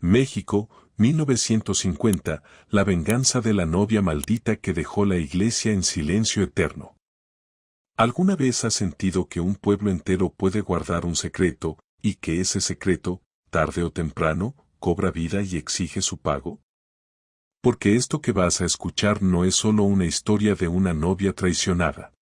México, 1950, la venganza de la novia maldita que dejó la iglesia en silencio eterno. ¿Alguna vez has sentido que un pueblo entero puede guardar un secreto, y que ese secreto, tarde o temprano, cobra vida y exige su pago? Porque esto que vas a escuchar no es solo una historia de una novia traicionada.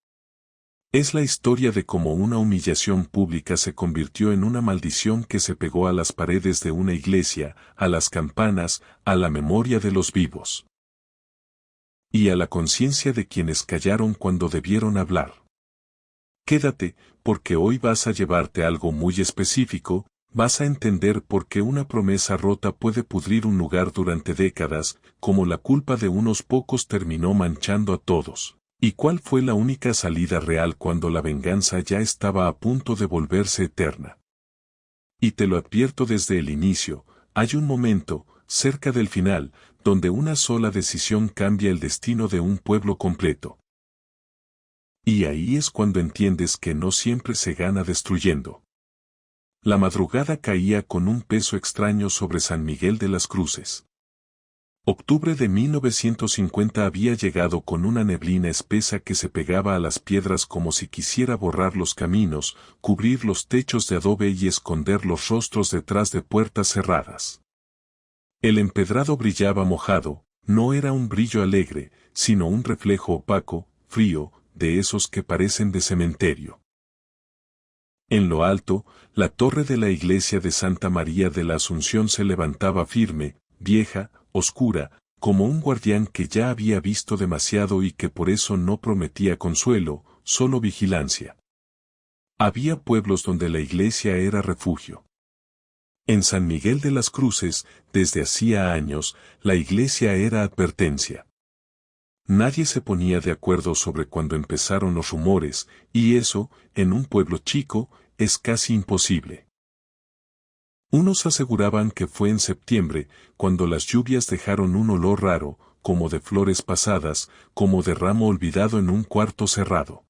Es la historia de cómo una humillación pública se convirtió en una maldición que se pegó a las paredes de una iglesia, a las campanas, a la memoria de los vivos. Y a la conciencia de quienes callaron cuando debieron hablar. Quédate, porque hoy vas a llevarte algo muy específico, vas a entender por qué una promesa rota puede pudrir un lugar durante décadas, como la culpa de unos pocos terminó manchando a todos. ¿Y cuál fue la única salida real cuando la venganza ya estaba a punto de volverse eterna? Y te lo advierto desde el inicio, hay un momento, cerca del final, donde una sola decisión cambia el destino de un pueblo completo. Y ahí es cuando entiendes que no siempre se gana destruyendo. La madrugada caía con un peso extraño sobre San Miguel de las Cruces. Octubre de 1950 había llegado con una neblina espesa que se pegaba a las piedras como si quisiera borrar los caminos, cubrir los techos de adobe y esconder los rostros detrás de puertas cerradas. El empedrado brillaba mojado, no era un brillo alegre, sino un reflejo opaco, frío, de esos que parecen de cementerio. En lo alto, la torre de la iglesia de Santa María de la Asunción se levantaba firme, vieja, oscura, como un guardián que ya había visto demasiado y que por eso no prometía consuelo, solo vigilancia. Había pueblos donde la iglesia era refugio. En San Miguel de las Cruces, desde hacía años, la iglesia era advertencia. Nadie se ponía de acuerdo sobre cuándo empezaron los rumores, y eso, en un pueblo chico, es casi imposible. Unos aseguraban que fue en septiembre, cuando las lluvias dejaron un olor raro, como de flores pasadas, como de ramo olvidado en un cuarto cerrado.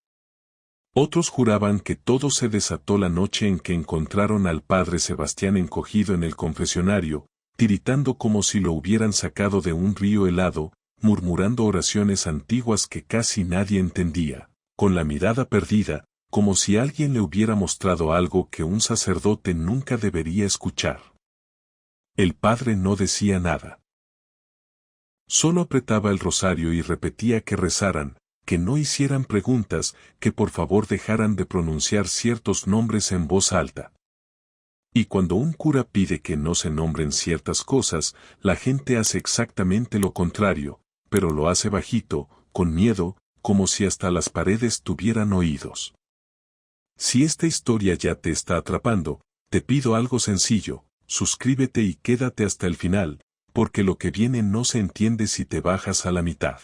Otros juraban que todo se desató la noche en que encontraron al padre Sebastián encogido en el confesionario, tiritando como si lo hubieran sacado de un río helado, murmurando oraciones antiguas que casi nadie entendía, con la mirada perdida, como si alguien le hubiera mostrado algo que un sacerdote nunca debería escuchar. El padre no decía nada. Solo apretaba el rosario y repetía que rezaran, que no hicieran preguntas, que por favor dejaran de pronunciar ciertos nombres en voz alta. Y cuando un cura pide que no se nombren ciertas cosas, la gente hace exactamente lo contrario, pero lo hace bajito, con miedo, como si hasta las paredes tuvieran oídos. Si esta historia ya te está atrapando, te pido algo sencillo, suscríbete y quédate hasta el final, porque lo que viene no se entiende si te bajas a la mitad.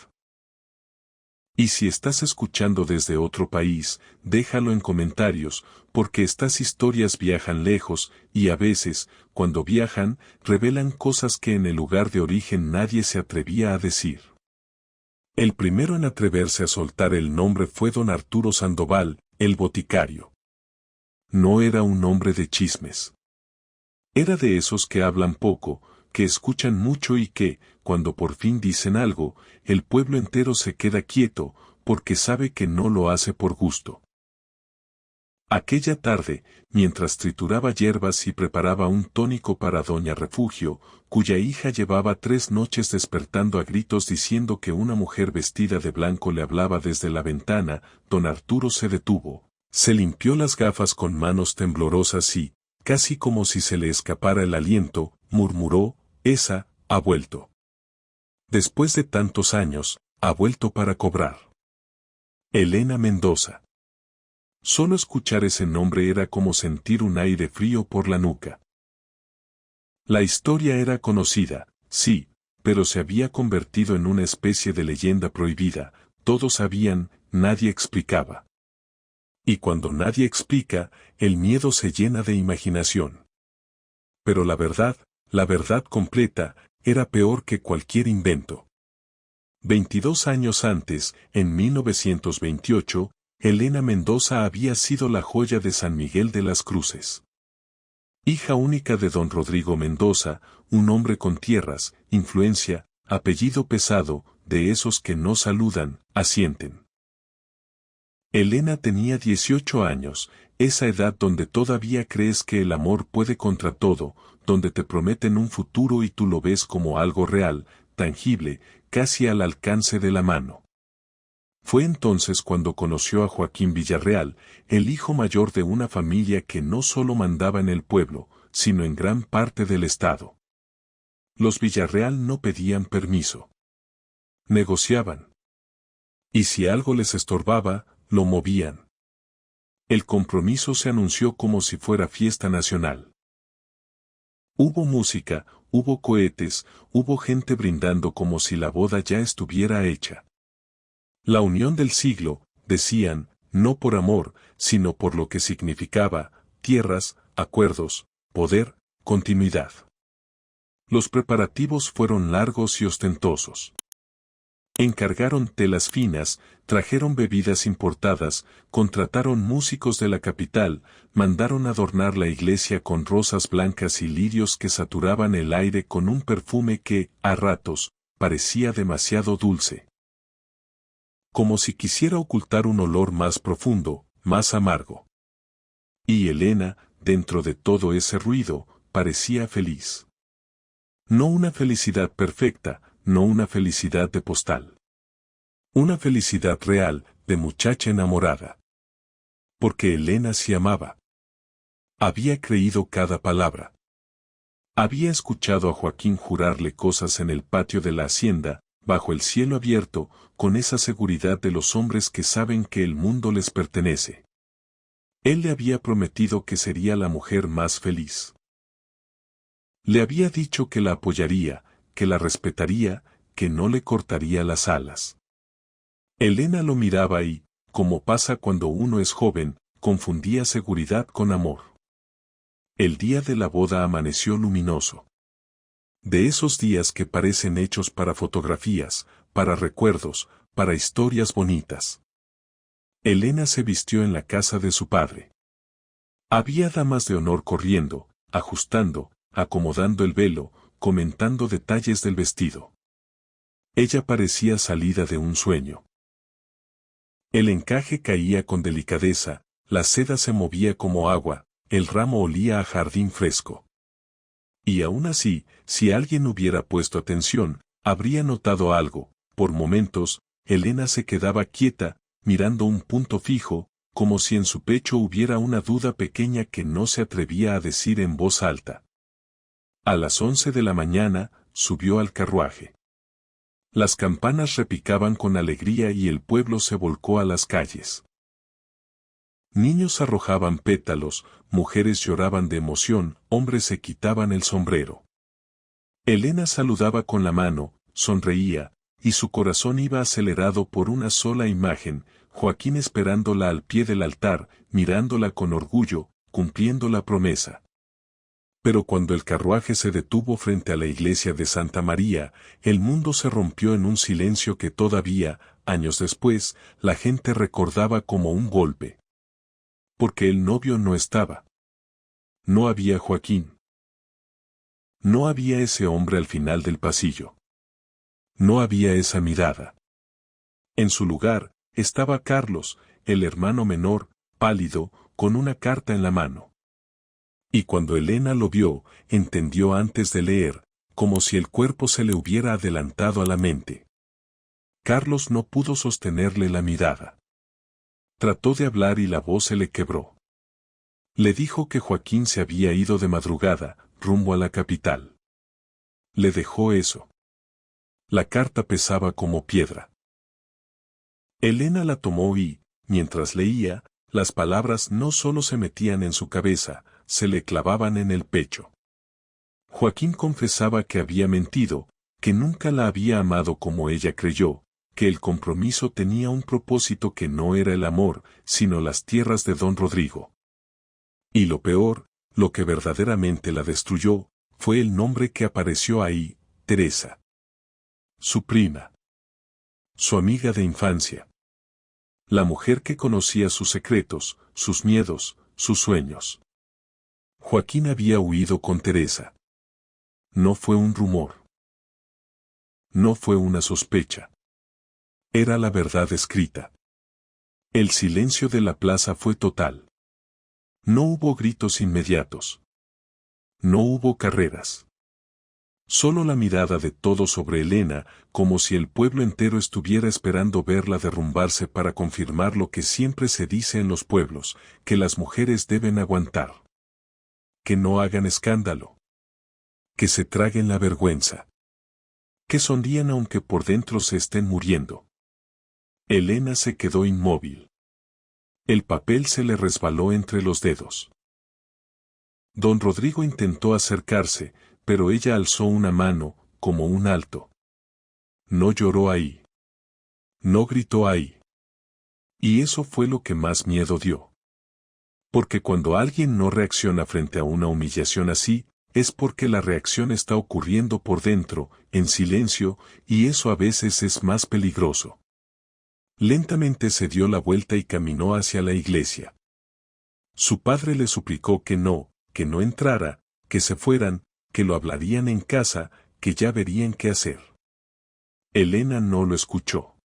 Y si estás escuchando desde otro país, déjalo en comentarios, porque estas historias viajan lejos, y a veces, cuando viajan, revelan cosas que en el lugar de origen nadie se atrevía a decir. El primero en atreverse a soltar el nombre fue don Arturo Sandoval, el boticario. No era un hombre de chismes. Era de esos que hablan poco, que escuchan mucho y que, cuando por fin dicen algo, el pueblo entero se queda quieto, porque sabe que no lo hace por gusto. Aquella tarde, mientras trituraba hierbas y preparaba un tónico para doña Refugio, cuya hija llevaba 3 noches despertando a gritos diciendo que una mujer vestida de blanco le hablaba desde la ventana, don Arturo se detuvo, se limpió las gafas con manos temblorosas y, casi como si se le escapara el aliento, murmuró, esa, ha vuelto. Después de tantos años, ha vuelto para cobrar. Elena Mendoza. Solo escuchar ese nombre era como sentir un aire frío por la nuca. La historia era conocida, sí, pero se había convertido en una especie de leyenda prohibida, todos sabían, nadie explicaba. Y cuando nadie explica, el miedo se llena de imaginación. Pero la verdad completa, era peor que cualquier invento. 22 años antes, en 1928, Elena Mendoza había sido la joya de San Miguel de las Cruces. Hija única de don Rodrigo Mendoza, un hombre con tierras, influencia, apellido pesado, de esos que no saludan, asienten. Elena tenía 18 años, esa edad donde todavía crees que el amor puede contra todo, donde te prometen un futuro y tú lo ves como algo real, tangible, casi al alcance de la mano. Fue entonces cuando conoció a Joaquín Villarreal, el hijo mayor de una familia que no solo mandaba en el pueblo, sino en gran parte del estado. Los Villarreal no pedían permiso. Negociaban. Y si algo les estorbaba, lo movían. El compromiso se anunció como si fuera fiesta nacional. Hubo música, hubo cohetes, hubo gente brindando como si la boda ya estuviera hecha. La unión del siglo, decían, no por amor, sino por lo que significaba, tierras, acuerdos, poder, continuidad. Los preparativos fueron largos y ostentosos. Encargaron telas finas, trajeron bebidas importadas, contrataron músicos de la capital, mandaron adornar la iglesia con rosas blancas y lirios que saturaban el aire con un perfume que, a ratos, parecía demasiado dulce. Como si quisiera ocultar un olor más profundo, más amargo. Y Elena, dentro de todo ese ruido, parecía feliz. No una felicidad perfecta, no una felicidad de postal. Una felicidad real, de muchacha enamorada. Porque Elena sí amaba. Había creído cada palabra. Había escuchado a Joaquín jurarle cosas en el patio de la hacienda, bajo el cielo abierto, con esa seguridad de los hombres que saben que el mundo les pertenece. Él le había prometido que sería la mujer más feliz. Le había dicho que la apoyaría, que la respetaría, que no le cortaría las alas. Elena lo miraba y, como pasa cuando uno es joven, confundía seguridad con amor. El día de la boda amaneció luminoso. De esos días que parecen hechos para fotografías, para recuerdos, para historias bonitas. Elena se vistió en la casa de su padre. Había damas de honor corriendo, ajustando, acomodando el velo, comentando detalles del vestido. Ella parecía salida de un sueño. El encaje caía con delicadeza, la seda se movía como agua, el ramo olía a jardín fresco. Y aún así, si alguien hubiera puesto atención, habría notado algo. Por momentos, Elena se quedaba quieta, mirando un punto fijo, como si en su pecho hubiera una duda pequeña que no se atrevía a decir en voz alta. A las 11 de la mañana, subió al carruaje. Las campanas repicaban con alegría y el pueblo se volcó a las calles. Niños arrojaban pétalos, mujeres lloraban de emoción, hombres se quitaban el sombrero. Elena saludaba con la mano, sonreía, y su corazón iba acelerado por una sola imagen, Joaquín esperándola al pie del altar, mirándola con orgullo, cumpliendo la promesa. Pero cuando el carruaje se detuvo frente a la iglesia de Santa María, el mundo se rompió en un silencio que todavía, años después, la gente recordaba como un golpe. Porque el novio no estaba. No había Joaquín. No había ese hombre al final del pasillo. No había esa mirada. En su lugar, estaba Carlos, el hermano menor, pálido, con una carta en la mano. Y cuando Elena lo vio, entendió antes de leer, como si el cuerpo se le hubiera adelantado a la mente. Carlos no pudo sostenerle la mirada. Trató de hablar y la voz se le quebró. Le dijo que Joaquín se había ido de madrugada, rumbo a la capital. Le dejó eso. La carta pesaba como piedra. Elena la tomó y, mientras leía, las palabras no solo se metían en su cabeza, se le clavaban en el pecho. Joaquín confesaba que había mentido, que nunca la había amado como ella creyó, que el compromiso tenía un propósito que no era el amor, sino las tierras de don Rodrigo. Y lo peor, lo que verdaderamente la destruyó, fue el nombre que apareció ahí, Teresa. Su prima. Su amiga de infancia. La mujer que conocía sus secretos, sus miedos, sus sueños. Joaquín había huido con Teresa. No fue un rumor. No fue una sospecha. Era la verdad escrita. El silencio de la plaza fue total. No hubo gritos inmediatos. No hubo carreras. Solo la mirada de todos sobre Elena, como si el pueblo entero estuviera esperando verla derrumbarse para confirmar lo que siempre se dice en los pueblos, que las mujeres deben aguantar. Que no hagan escándalo. Que se traguen la vergüenza. Que sonrían aunque por dentro se estén muriendo. Elena se quedó inmóvil. El papel se le resbaló entre los dedos. Don Rodrigo intentó acercarse, pero ella alzó una mano, como un alto. No lloró ahí. No gritó ahí. Y eso fue lo que más miedo dio. Porque cuando alguien no reacciona frente a una humillación así, es porque la reacción está ocurriendo por dentro, en silencio, y eso a veces es más peligroso. Lentamente se dio la vuelta y caminó hacia la iglesia. Su padre le suplicó que no entrara, que se fueran, que lo hablarían en casa, que ya verían qué hacer. Elena no lo escuchó.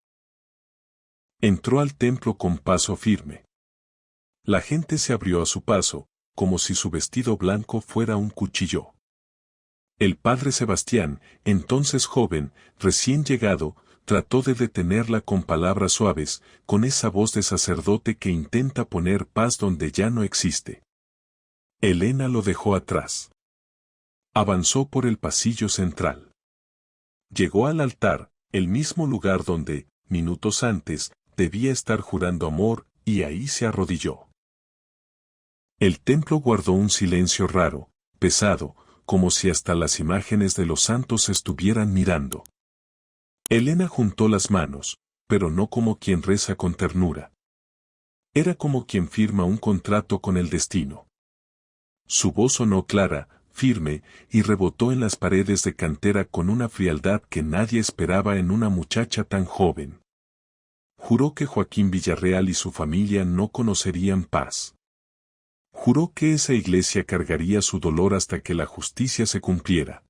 Entró al templo con paso firme. La gente se abrió a su paso, como si su vestido blanco fuera un cuchillo. El padre Sebastián, entonces joven, recién llegado, trató de detenerla con palabras suaves, con esa voz de sacerdote que intenta poner paz donde ya no existe. Elena lo dejó atrás. Avanzó por el pasillo central. Llegó al altar, el mismo lugar donde, minutos antes, debía estar jurando amor, y ahí se arrodilló. El templo guardó un silencio raro, pesado, como si hasta las imágenes de los santos estuvieran mirando. Elena juntó las manos, pero no como quien reza con ternura. Era como quien firma un contrato con el destino. Su voz sonó clara, firme, y rebotó en las paredes de cantera con una frialdad que nadie esperaba en una muchacha tan joven. Juró que Joaquín Villarreal y su familia no conocerían paz. Juró que esa iglesia cargaría su dolor hasta que la justicia se cumpliera.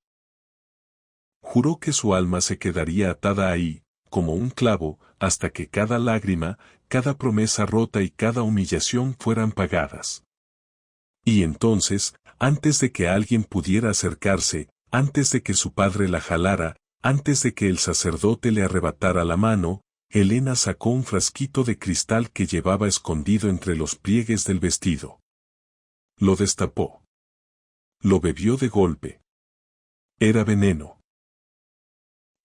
Juró que su alma se quedaría atada ahí, como un clavo, hasta que cada lágrima, cada promesa rota y cada humillación fueran pagadas. Y entonces, antes de que alguien pudiera acercarse, antes de que su padre la jalara, antes de que el sacerdote le arrebatara la mano, Elena sacó un frasquito de cristal que llevaba escondido entre los pliegues del vestido. Lo destapó. Lo bebió de golpe. Era veneno.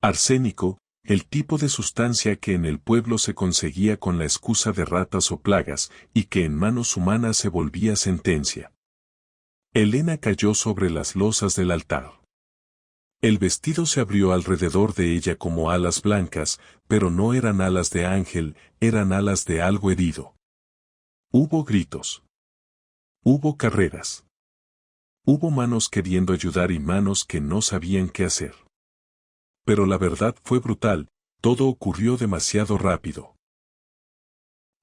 Arsénico, el tipo de sustancia que en el pueblo se conseguía con la excusa de ratas o plagas, y que en manos humanas se volvía sentencia. Elena cayó sobre las losas del altar. El vestido se abrió alrededor de ella como alas blancas, pero no eran alas de ángel, eran alas de algo herido. Hubo gritos. Hubo carreras. Hubo manos queriendo ayudar y manos que no sabían qué hacer. Pero la verdad fue brutal, todo ocurrió demasiado rápido.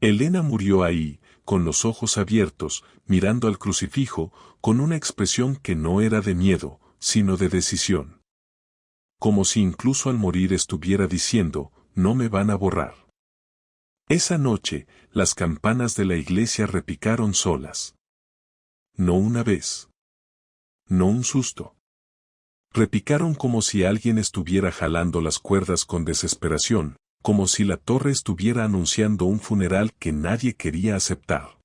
Elena murió ahí, con los ojos abiertos, mirando al crucifijo, con una expresión que no era de miedo, sino de decisión. Como si incluso al morir estuviera diciendo, no me van a borrar. Esa noche, las campanas de la iglesia repicaron solas. No una vez. No un susto. Repicaron como si alguien estuviera jalando las cuerdas con desesperación, como si la torre estuviera anunciando un funeral que nadie quería aceptar.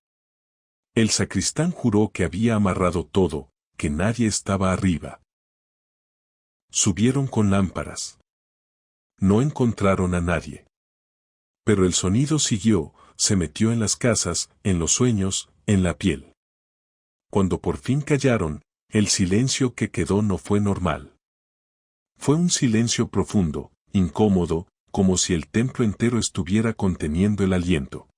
El sacristán juró que había amarrado todo, que nadie estaba arriba. Subieron con lámparas. No encontraron a nadie. Pero el sonido siguió, se metió en las casas, en los sueños, en la piel. Cuando por fin callaron, el silencio que quedó no fue normal. Fue un silencio profundo, incómodo, como si el templo entero estuviera conteniendo el aliento.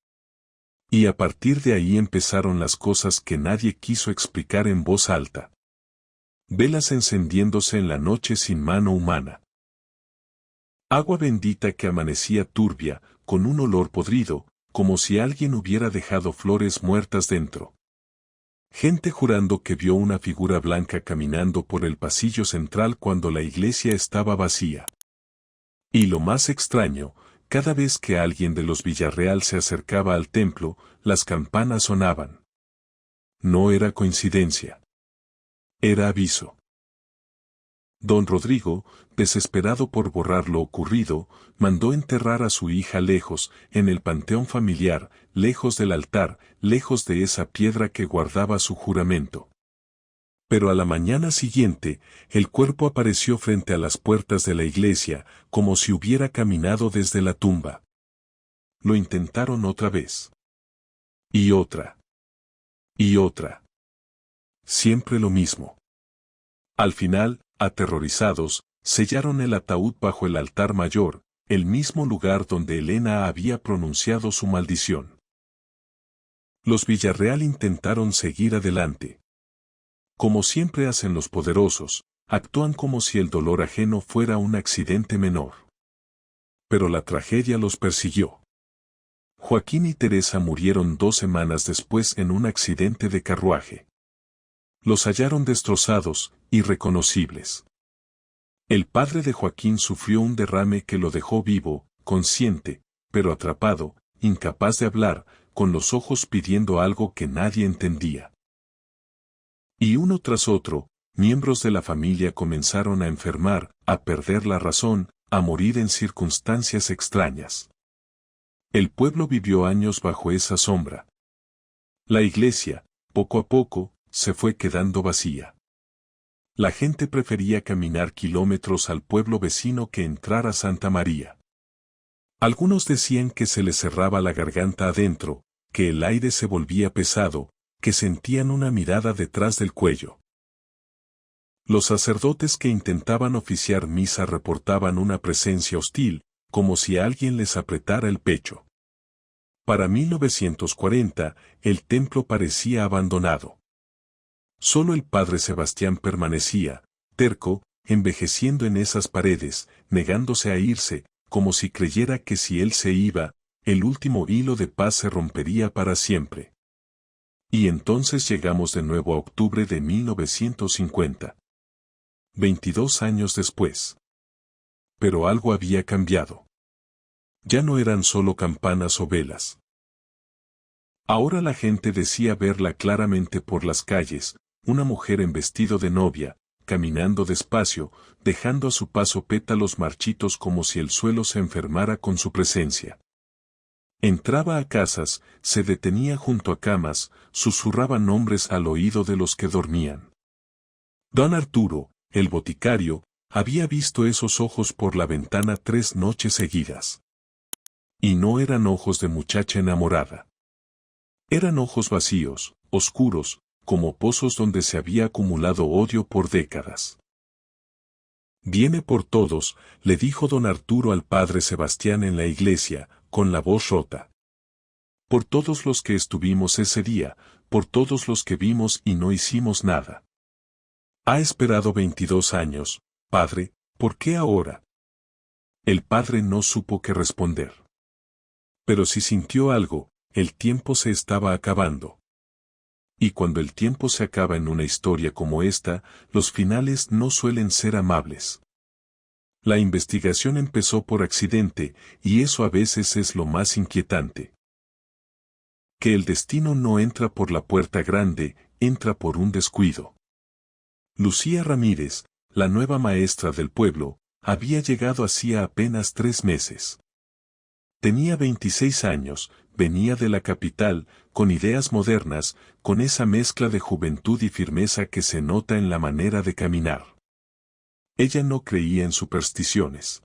Y a partir de ahí empezaron las cosas que nadie quiso explicar en voz alta. Velas encendiéndose en la noche sin mano humana. Agua bendita que amanecía turbia, con un olor podrido, como si alguien hubiera dejado flores muertas dentro. Gente jurando que vio una figura blanca caminando por el pasillo central cuando la iglesia estaba vacía. Y lo más extraño, cada vez que alguien de los Villarreal se acercaba al templo, las campanas sonaban. No era coincidencia. Era aviso. Don Rodrigo, desesperado por borrar lo ocurrido, mandó enterrar a su hija lejos, en el panteón familiar, lejos del altar, lejos de esa piedra que guardaba su juramento. Pero a la mañana siguiente, el cuerpo apareció frente a las puertas de la iglesia, como si hubiera caminado desde la tumba. Lo intentaron otra vez. Y otra. Y otra. Siempre lo mismo. Al final, aterrorizados, sellaron el ataúd bajo el altar mayor, el mismo lugar donde Elena había pronunciado su maldición. Los Villarreal intentaron seguir adelante. Como siempre hacen los poderosos, actúan como si el dolor ajeno fuera un accidente menor. Pero la tragedia los persiguió. Joaquín y Teresa murieron 2 semanas después en un accidente de carruaje. Los hallaron destrozados, irreconocibles. El padre de Joaquín sufrió un derrame que lo dejó vivo, consciente, pero atrapado, incapaz de hablar, con los ojos pidiendo algo que nadie entendía. Y uno tras otro, miembros de la familia comenzaron a enfermar, a perder la razón, a morir en circunstancias extrañas. El pueblo vivió años bajo esa sombra. La iglesia, poco a poco, se fue quedando vacía. La gente prefería caminar kilómetros al pueblo vecino que entrar a Santa María. Algunos decían que se les cerraba la garganta adentro, que el aire se volvía pesado, que sentían una mirada detrás del cuello. Los sacerdotes que intentaban oficiar misa reportaban una presencia hostil, como si alguien les apretara el pecho. Para 1940, el templo parecía abandonado. Solo el padre Sebastián permanecía, terco, envejeciendo en esas paredes, negándose a irse, como si creyera que si él se iba, el último hilo de paz se rompería para siempre. Y entonces llegamos de nuevo a octubre de 1950. 22 años después. Pero algo había cambiado. Ya no eran solo campanas o velas. Ahora la gente decía verla claramente por las calles, una mujer en vestido de novia, caminando despacio, dejando a su paso pétalos marchitos como si el suelo se enfermara con su presencia. Entraba a casas, se detenía junto a camas, susurraba nombres al oído de los que dormían. Don Arturo, el boticario, había visto esos ojos por la ventana 3 noches seguidas. Y no eran ojos de muchacha enamorada. Eran ojos vacíos, oscuros, como pozos donde se había acumulado odio por décadas. Viene por todos, le dijo don Arturo al padre Sebastián en la iglesia, con la voz rota. Por todos los que estuvimos ese día, por todos los que vimos y no hicimos nada. Ha esperado 22 años, padre, ¿por qué ahora? El padre no supo qué responder. Pero si sintió algo, el tiempo se estaba acabando. Y cuando el tiempo se acaba en una historia como esta, los finales no suelen ser amables. La investigación empezó por accidente, y eso a veces es lo más inquietante. Que el destino no entra por la puerta grande, entra por un descuido. Lucía Ramírez, la nueva maestra del pueblo, había llegado hacía apenas 3 meses. Tenía 26 años, venía de la capital, con ideas modernas, con esa mezcla de juventud y firmeza que se nota en la manera de caminar. Ella no creía en supersticiones.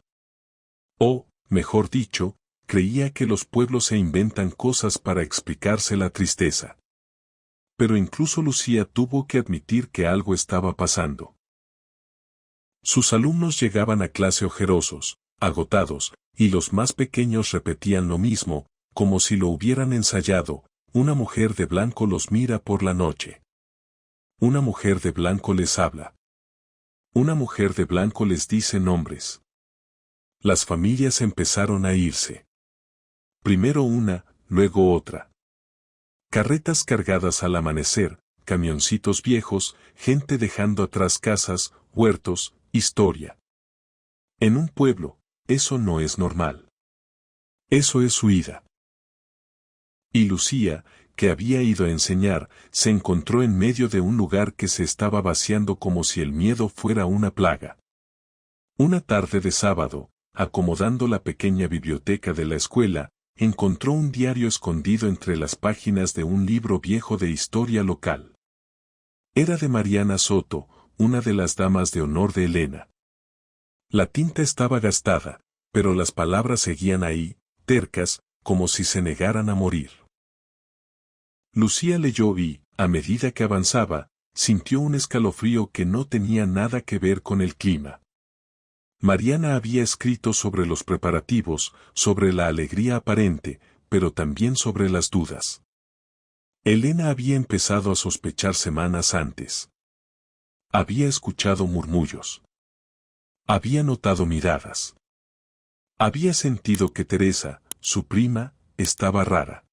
O, mejor dicho, creía que los pueblos se inventan cosas para explicarse la tristeza. Pero incluso Lucía tuvo que admitir que algo estaba pasando. Sus alumnos llegaban a clase ojerosos, agotados, y los más pequeños repetían lo mismo, como si lo hubieran ensayado: una mujer de blanco los mira por la noche. Una mujer de blanco les habla. Una mujer de blanco les dice nombres. Las familias empezaron a irse. Primero una, luego otra. Carretas cargadas al amanecer, camioncitos viejos, gente dejando atrás casas, huertos, historia. En un pueblo, eso no es normal. Eso es huida. Y Lucía, que había ido a enseñar, se encontró en medio de un lugar que se estaba vaciando como si el miedo fuera una plaga. Una tarde de sábado, acomodando la pequeña biblioteca de la escuela, encontró un diario escondido entre las páginas de un libro viejo de historia local. Era de Mariana Soto, una de las damas de honor de Elena. La tinta estaba gastada, pero las palabras seguían ahí, tercas, como si se negaran a morir. Lucía leyó y, a medida que avanzaba, sintió un escalofrío que no tenía nada que ver con el clima. Mariana había escrito sobre los preparativos, sobre la alegría aparente, pero también sobre las dudas. Elena había empezado a sospechar semanas antes. Había escuchado murmullos. Había notado miradas. Había sentido que Teresa, su prima, estaba rara.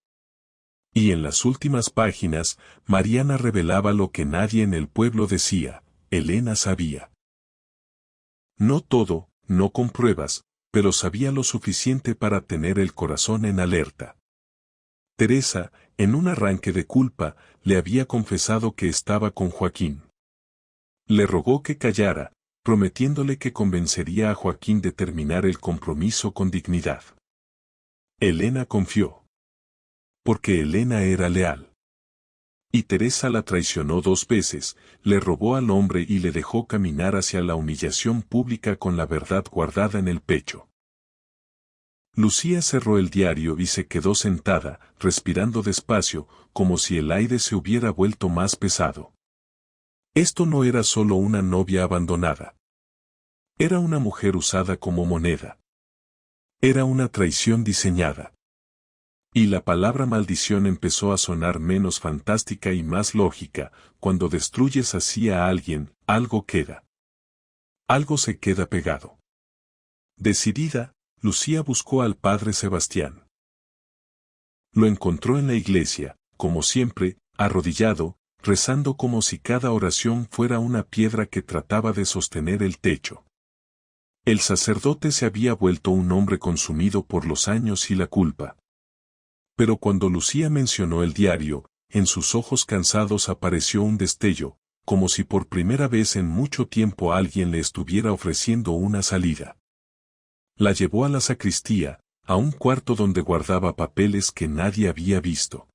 Y en las últimas páginas, Mariana revelaba lo que nadie en el pueblo decía: Elena sabía. No todo, no con pruebas, pero sabía lo suficiente para tener el corazón en alerta. Teresa, en un arranque de culpa, le había confesado que estaba con Joaquín. Le rogó que callara, prometiéndole que convencería a Joaquín de terminar el compromiso con dignidad. Elena confió. Porque Elena era leal. Y Teresa la traicionó 2 veces, le robó al hombre y le dejó caminar hacia la humillación pública con la verdad guardada en el pecho. Lucía cerró el diario y se quedó sentada, respirando despacio, como si el aire se hubiera vuelto más pesado. Esto no era solo una novia abandonada. Era una mujer usada como moneda. Era una traición diseñada. Y la palabra maldición empezó a sonar menos fantástica y más lógica: cuando destruyes así a alguien, algo queda. Algo se queda pegado. Decidida, Lucía buscó al padre Sebastián. Lo encontró en la iglesia, como siempre, arrodillado, rezando como si cada oración fuera una piedra que trataba de sostener el techo. El sacerdote se había vuelto un hombre consumido por los años y la culpa. Pero cuando Lucía mencionó el diario, en sus ojos cansados apareció un destello, como si por primera vez en mucho tiempo alguien le estuviera ofreciendo una salida. La llevó a la sacristía, a un cuarto donde guardaba papeles que nadie había visto.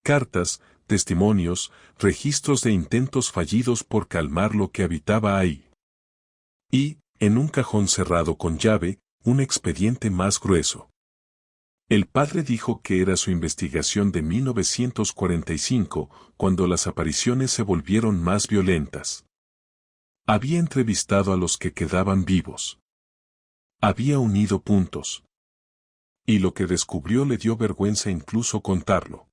Cartas, testimonios, registros de intentos fallidos por calmar lo que habitaba ahí. Y, en un cajón cerrado con llave, un expediente más grueso. El padre dijo que era su investigación de 1945, cuando las apariciones se volvieron más violentas. Había entrevistado a los que quedaban vivos. Había unido puntos. Y lo que descubrió le dio vergüenza incluso contarlo.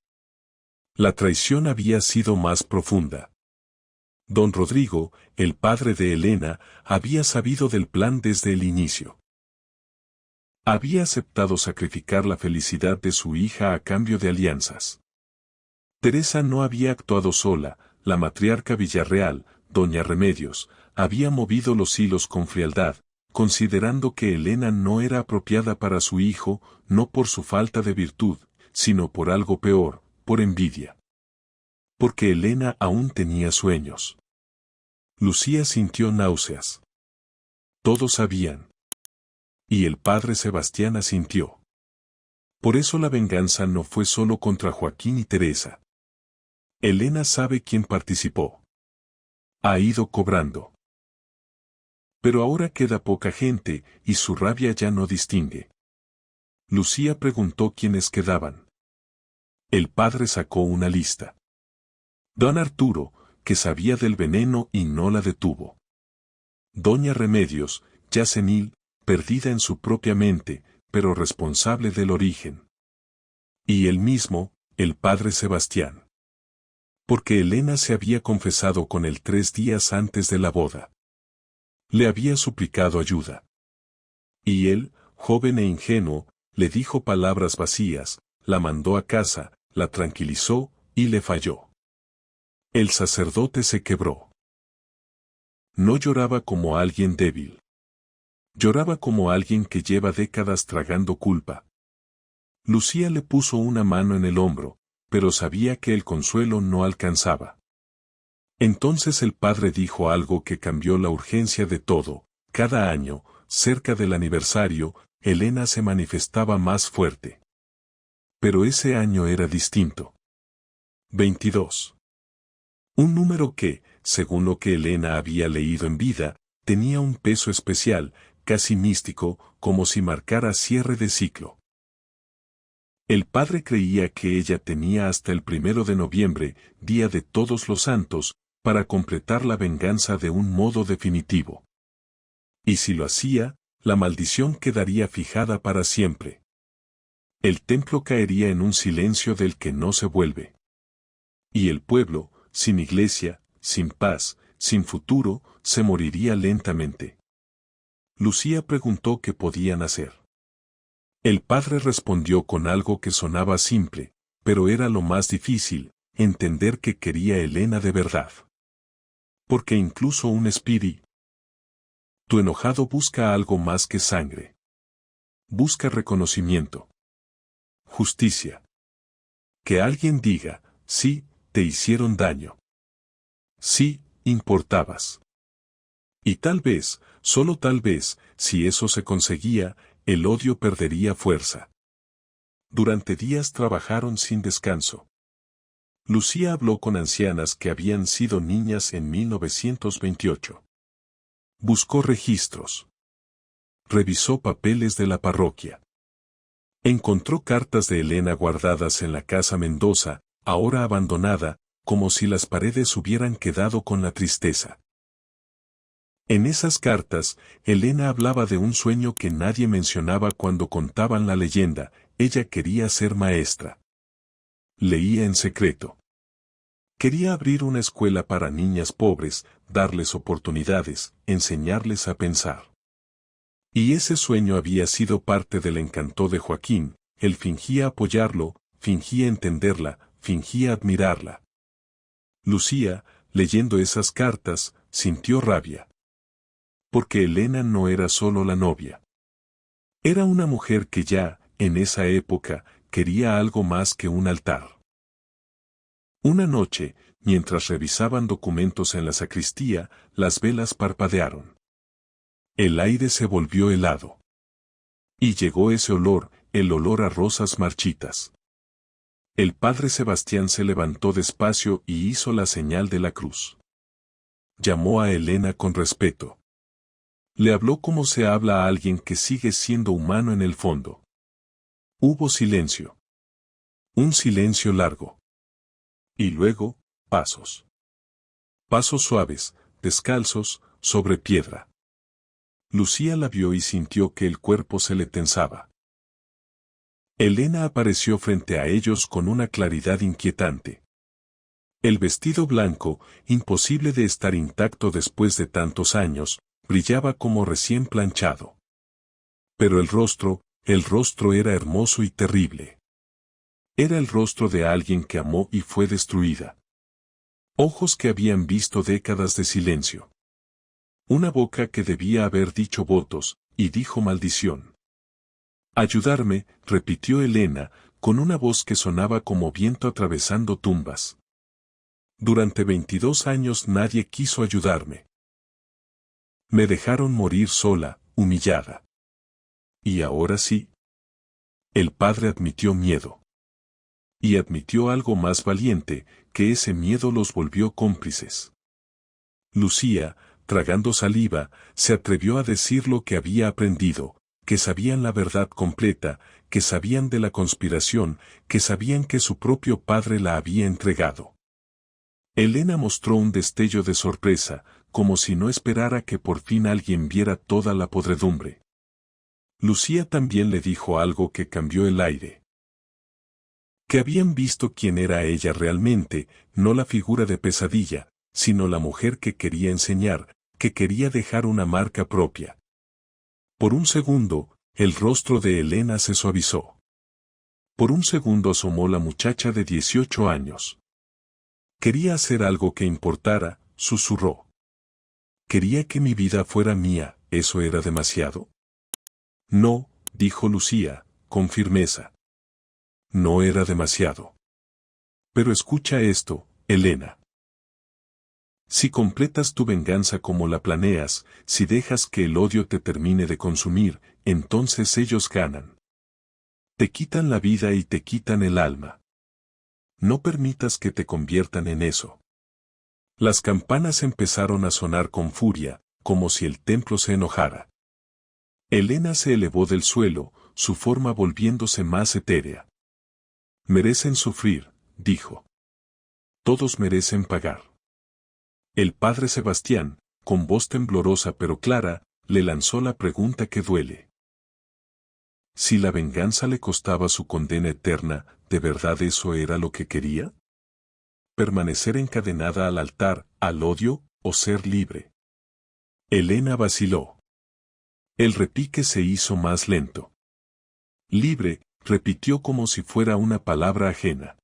La traición había sido más profunda. Don Rodrigo, el padre de Elena, había sabido del plan desde el inicio. Había aceptado sacrificar la felicidad de su hija a cambio de alianzas. Teresa no había actuado sola, la matriarca Villarreal, doña Remedios, había movido los hilos con frialdad, considerando que Elena no era apropiada para su hijo, no por su falta de virtud, sino por algo peor, por envidia. Porque Elena aún tenía sueños. Lucía sintió náuseas. Todos sabían. Y el padre Sebastián asintió. Por eso la venganza no fue solo contra Joaquín y Teresa. Elena sabe quién participó. Ha ido cobrando. Pero ahora queda poca gente, y su rabia ya no distingue. Lucía preguntó quiénes quedaban. El padre sacó una lista. Don Arturo, que sabía del veneno y no la detuvo. Doña Remedios, ya senil, perdida en su propia mente, pero responsable del origen. Y él mismo, el padre Sebastián. Porque Elena se había confesado con él 3 días antes de la boda. Le había suplicado ayuda. Y él, joven e ingenuo, le dijo palabras vacías, la mandó a casa, la tranquilizó, y le falló. El sacerdote se quebró. No lloraba como alguien débil. Lloraba como alguien que lleva décadas tragando culpa. Lucía le puso una mano en el hombro, pero sabía que el consuelo no alcanzaba. Entonces el padre dijo algo que cambió la urgencia de todo. Cada año, cerca del aniversario, Elena se manifestaba más fuerte. Pero ese año era distinto. 22. Un número que, según lo que Elena había leído en vida, tenía un peso especial, casi místico, como si marcara cierre de ciclo. El padre creía que ella tenía hasta el 1 de noviembre, día de Todos los Santos, para completar la venganza de un modo definitivo. Y si lo hacía, la maldición quedaría fijada para siempre. El templo caería en un silencio del que no se vuelve. Y el pueblo, sin iglesia, sin paz, sin futuro, se moriría lentamente. Lucía preguntó qué podían hacer. El padre respondió con algo que sonaba simple, pero era lo más difícil, entender que quería Elena de verdad. Porque incluso un espíritu enojado busca algo más que sangre. Busca reconocimiento. Justicia. Que alguien diga, sí, te hicieron daño. Sí, importabas. Y tal vez, solo tal vez, si eso se conseguía, el odio perdería fuerza. Durante días trabajaron sin descanso. Lucía habló con ancianas que habían sido niñas en 1928. Buscó registros. Revisó papeles de la parroquia. Encontró cartas de Elena guardadas en la casa Mendoza, ahora abandonada, como si las paredes hubieran quedado con la tristeza. En esas cartas, Elena hablaba de un sueño que nadie mencionaba cuando contaban la leyenda. Ella quería ser maestra. Leía en secreto. Quería abrir una escuela para niñas pobres, darles oportunidades, enseñarles a pensar. Y ese sueño había sido parte del encanto de Joaquín. Él fingía apoyarlo, fingía entenderla, fingía admirarla. Lucía, leyendo esas cartas, sintió rabia. Porque Elena no era solo la novia. Era una mujer que ya, en esa época, quería algo más que un altar. Una noche, mientras revisaban documentos en la sacristía, las velas parpadearon. El aire se volvió helado. Y llegó ese olor, el olor a rosas marchitas. El padre Sebastián se levantó despacio y hizo la señal de la cruz. Llamó a Elena con respeto. Le habló como se habla a alguien que sigue siendo humano en el fondo. Hubo silencio. Un silencio largo. Y luego, pasos. Pasos suaves, descalzos, sobre piedra. Lucía la vio y sintió que el cuerpo se le tensaba. Elena apareció frente a ellos con una claridad inquietante. El vestido blanco, imposible de estar intacto después de tantos años, brillaba como recién planchado. Pero el rostro era hermoso y terrible. Era el rostro de alguien que amó y fue destruida. Ojos que habían visto décadas de silencio. Una boca que debía haber dicho votos, y dijo maldición. Ayudarme, repitió Elena, con una voz que sonaba como viento atravesando tumbas. Durante 22 años nadie quiso ayudarme. Me dejaron morir sola, humillada. ¿Y ahora sí? El padre admitió miedo. Y admitió algo más valiente, que ese miedo los volvió cómplices. Lucía, tragando saliva, se atrevió a decir lo que había aprendido, que sabían la verdad completa, que sabían de la conspiración, que sabían que su propio padre la había entregado. Elena mostró un destello de sorpresa, como si no esperara que por fin alguien viera toda la podredumbre. Lucía también le dijo algo que cambió el aire. Que habían visto quién era ella realmente, no la figura de pesadilla, sino la mujer que quería enseñar, que quería dejar una marca propia. Por un segundo, el rostro de Elena se suavizó. Por un segundo asomó la muchacha de 18 años. Quería hacer algo que importara, susurró. Quería que mi vida fuera mía, ¿eso era demasiado? No, dijo Lucía, con firmeza. No era demasiado. Pero escucha esto, Elena. Si completas tu venganza como la planeas, si dejas que el odio te termine de consumir, entonces ellos ganan. Te quitan la vida y te quitan el alma. No permitas que te conviertan en eso. Las campanas empezaron a sonar con furia, como si el templo se enojara. Elena se elevó del suelo, su forma volviéndose más etérea. Merecen sufrir, dijo. Todos merecen pagar. El padre Sebastián, con voz temblorosa pero clara, le lanzó la pregunta que duele. Si la venganza le costaba su condena eterna, ¿de verdad eso era lo que quería? ¿Permanecer encadenada al altar, al odio, o ser libre? Elena vaciló. El repique se hizo más lento. Libre, repitió como si fuera una palabra ajena.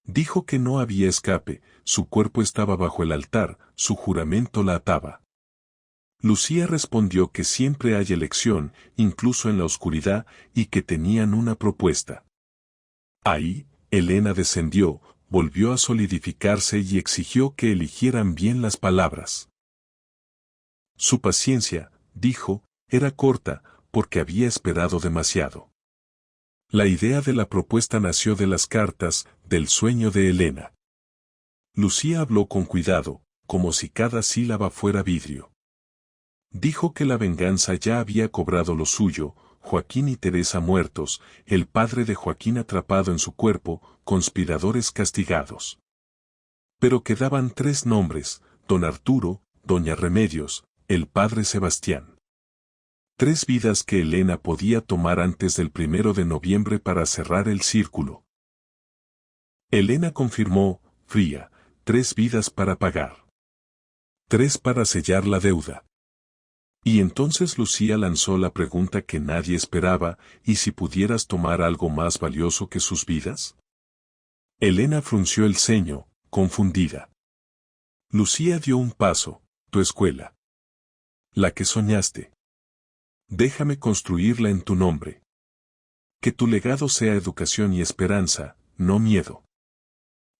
Dijo que no había escape, su cuerpo estaba bajo el altar, su juramento la ataba. Lucía respondió que siempre hay elección, incluso en la oscuridad, y que tenían una propuesta. Ahí, Elena descendió, volvió a solidificarse y exigió que eligieran bien las palabras. Su paciencia, dijo, era corta, porque había esperado demasiado. La idea de la propuesta nació de las cartas, del sueño de Elena. Lucía habló con cuidado, como si cada sílaba fuera vidrio. Dijo que la venganza ya había cobrado lo suyo, Joaquín y Teresa muertos, el padre de Joaquín atrapado en su cuerpo, conspiradores castigados. Pero quedaban 3 nombres, don Arturo, doña Remedios, el padre Sebastián. 3 vidas que Elena podía tomar antes del 1 de noviembre para cerrar el círculo. Elena confirmó, fría, 3 vidas para pagar. 3 para sellar la deuda. Y entonces Lucía lanzó la pregunta que nadie esperaba, ¿y si pudieras tomar algo más valioso que sus vidas? Elena frunció el ceño, confundida. Lucía dio un paso, tu escuela. La que soñaste. Déjame construirla en tu nombre. Que tu legado sea educación y esperanza, no miedo.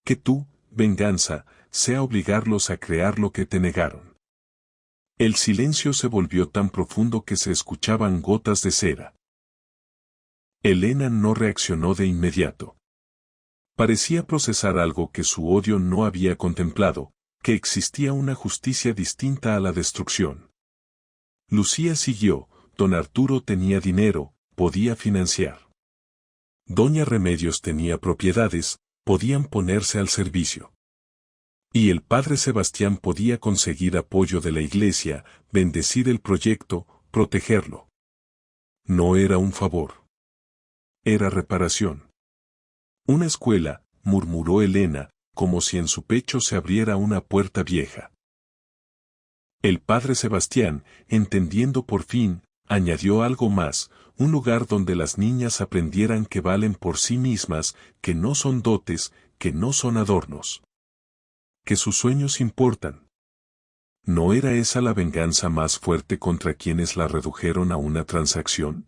Que tu venganza sea obligarlos a crear lo que te negaron. El silencio se volvió tan profundo que se escuchaban gotas de cera. Elena no reaccionó de inmediato. Parecía procesar algo que su odio no había contemplado, que existía una justicia distinta a la destrucción. Lucía siguió, don Arturo tenía dinero, podía financiar. Doña Remedios tenía propiedades, podían ponerse al servicio. Y el padre Sebastián podía conseguir apoyo de la iglesia, bendecir el proyecto, protegerlo. No era un favor. Era reparación. Una escuela, murmuró Elena, como si en su pecho se abriera una puerta vieja. El padre Sebastián, entendiendo por fin, añadió algo más, un lugar donde las niñas aprendieran que valen por sí mismas, que no son dotes, que no son adornos. Que sus sueños importan. ¿No era esa la venganza más fuerte contra quienes la redujeron a una transacción?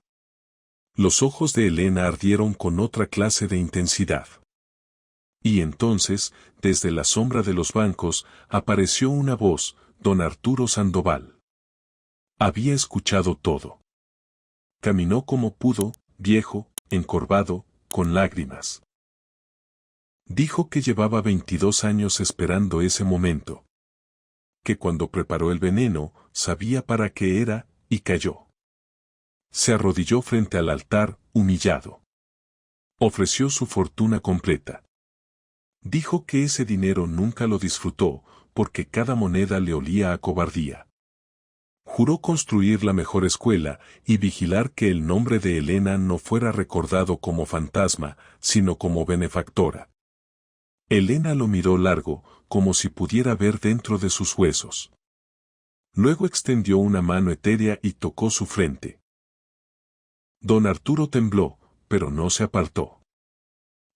Los ojos de Elena ardieron con otra clase de intensidad. Y entonces, desde la sombra de los bancos, apareció una voz, don Arturo Sandoval. Había escuchado todo. Caminó como pudo, viejo, encorvado, con lágrimas. Dijo que llevaba 22 años esperando ese momento. Que cuando preparó el veneno, sabía para qué era, y cayó. Se arrodilló frente al altar, humillado. Ofreció su fortuna completa. Dijo que ese dinero nunca lo disfrutó, porque cada moneda le olía a cobardía. Juró construir la mejor escuela y vigilar que el nombre de Elena no fuera recordado como fantasma, sino como benefactora. Elena lo miró largo, como si pudiera ver dentro de sus huesos. Luego extendió una mano etérea y tocó su frente. Don Arturo tembló, pero no se apartó.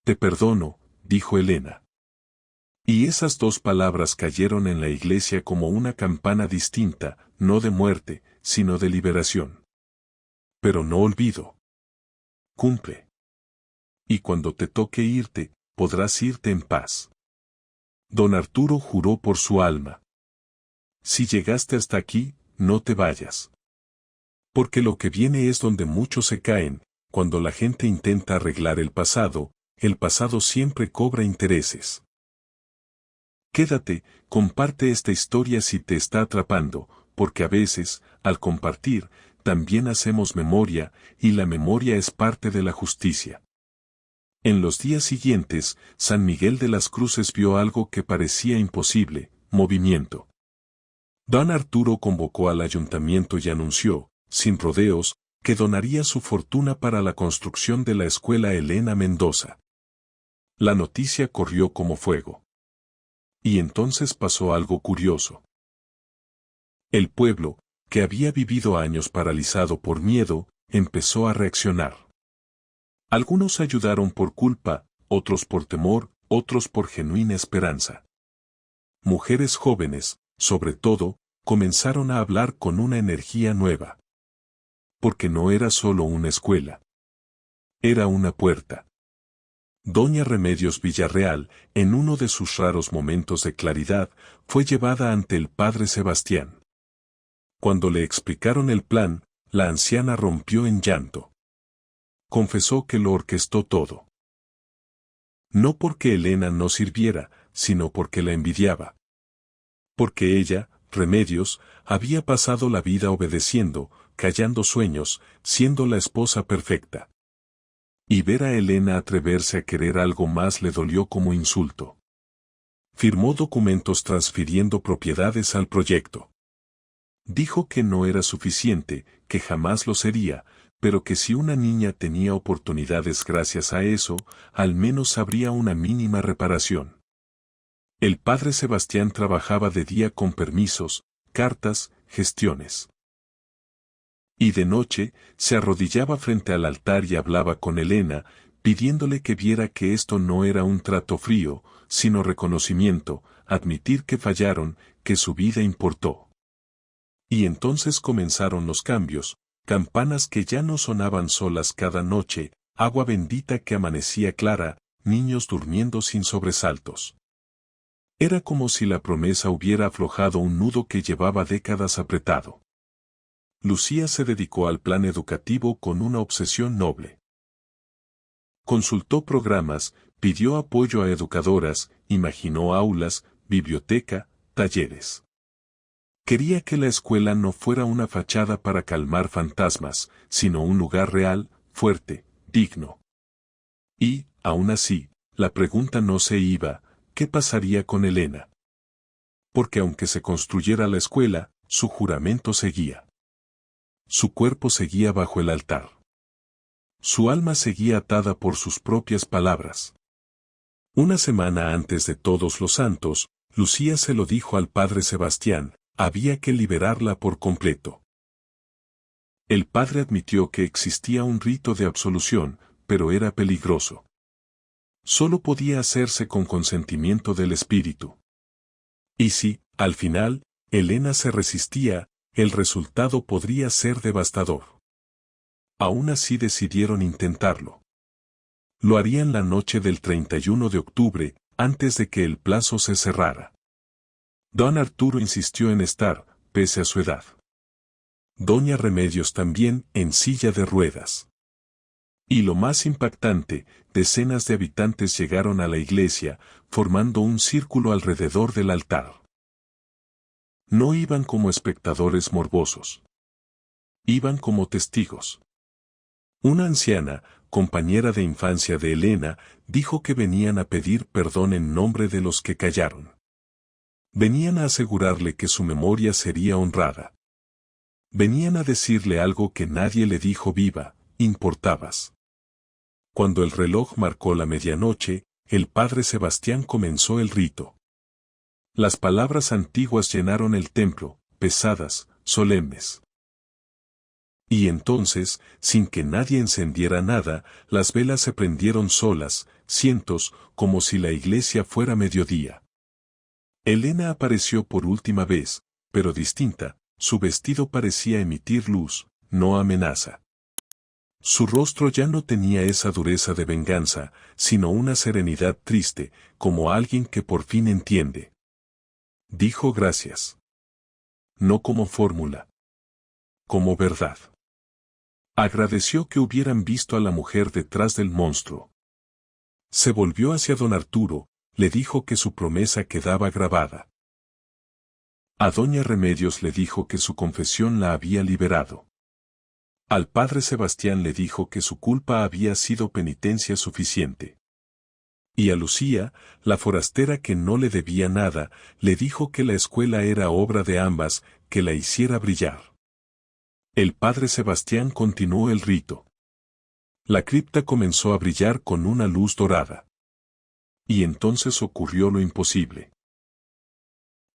Te perdono, dijo Elena. Y esas dos palabras cayeron en la iglesia como una campana distinta, no de muerte, sino de liberación. Pero no olvido. Cumple. Y cuando te toque irte, podrás irte en paz. Don Arturo juró por su alma. Si llegaste hasta aquí, no te vayas. Porque lo que viene es donde muchos se caen, cuando la gente intenta arreglar el pasado siempre cobra intereses. Quédate, comparte esta historia si te está atrapando, porque a veces, al compartir, también hacemos memoria, y la memoria es parte de la justicia. En los días siguientes, San Miguel de las Cruces vio algo que parecía imposible, movimiento. Don Arturo convocó al ayuntamiento y anunció, sin rodeos, que donaría su fortuna para la construcción de la escuela Elena Mendoza. La noticia corrió como fuego. Y entonces pasó algo curioso. El pueblo, que había vivido años paralizado por miedo, empezó a reaccionar. Algunos ayudaron por culpa, otros por temor, otros por genuina esperanza. Mujeres jóvenes, sobre todo, comenzaron a hablar con una energía nueva. Porque no era solo una escuela. Era una puerta. Doña Remedios Villarreal, en uno de sus raros momentos de claridad, fue llevada ante el padre Sebastián. Cuando le explicaron el plan, la anciana rompió en llanto. Confesó que lo orquestó todo. No porque Elena no sirviera, sino porque la envidiaba. Porque ella, Remedios, había pasado la vida obedeciendo, callando sueños, siendo la esposa perfecta. Y ver a Elena atreverse a querer algo más le dolió como insulto. Firmó documentos transfiriendo propiedades al proyecto. Dijo que no era suficiente, que jamás lo sería, pero que si una niña tenía oportunidades gracias a eso, al menos habría una mínima reparación. El padre Sebastián trabajaba de día con permisos, cartas, gestiones. Y de noche, se arrodillaba frente al altar y hablaba con Elena, pidiéndole que viera que esto no era un trato frío, sino reconocimiento, admitir que fallaron, que su vida importó. Y entonces comenzaron los cambios, campanas que ya no sonaban solas cada noche, agua bendita que amanecía clara, niños durmiendo sin sobresaltos. Era como si la promesa hubiera aflojado un nudo que llevaba décadas apretado. Lucía se dedicó al plan educativo con una obsesión noble. Consultó programas, pidió apoyo a educadoras, imaginó aulas, biblioteca, talleres. Quería que la escuela no fuera una fachada para calmar fantasmas, sino un lugar real, fuerte, digno. Y, aún así, la pregunta no se iba, ¿qué pasaría con Elena? Porque aunque se construyera la escuela, su juramento seguía. Su cuerpo seguía bajo el altar. Su alma seguía atada por sus propias palabras. Una semana antes de Todos los Santos, Lucía se lo dijo al padre Sebastián, había que liberarla por completo. El padre admitió que existía un rito de absolución, pero era peligroso. Solo podía hacerse con consentimiento del espíritu. Y si, al final, Elena se resistía, el resultado podría ser devastador. Aún así decidieron intentarlo. Lo harían la noche del 31 de octubre, antes de que el plazo se cerrara. Don Arturo insistió en estar, pese a su edad. Doña Remedios también, en silla de ruedas. Y lo más impactante, decenas de habitantes llegaron a la iglesia, formando un círculo alrededor del altar. No iban como espectadores morbosos. Iban como testigos. Una anciana, compañera de infancia de Elena, dijo que venían a pedir perdón en nombre de los que callaron. Venían a asegurarle que su memoria sería honrada. Venían a decirle algo que nadie le dijo viva, importabas. Cuando el reloj marcó la medianoche, el padre Sebastián comenzó el rito. Las palabras antiguas llenaron el templo, pesadas, solemnes. Y entonces, sin que nadie encendiera nada, las velas se prendieron solas, cientos, como si la iglesia fuera mediodía. Elena apareció por última vez, pero distinta, su vestido parecía emitir luz, no amenaza. Su rostro ya no tenía esa dureza de venganza, sino una serenidad triste, como alguien que por fin entiende. Dijo gracias. No como fórmula. Como verdad. Agradeció que hubieran visto a la mujer detrás del monstruo. Se volvió hacia don Arturo, le dijo que su promesa quedaba grabada. A doña Remedios le dijo que su confesión la había liberado. Al padre Sebastián le dijo que su culpa había sido penitencia suficiente. Y a Lucía, la forastera que no le debía nada, le dijo que la escuela era obra de ambas, que la hiciera brillar. El padre Sebastián continuó el rito. La cripta comenzó a brillar con una luz dorada. Y entonces ocurrió lo imposible.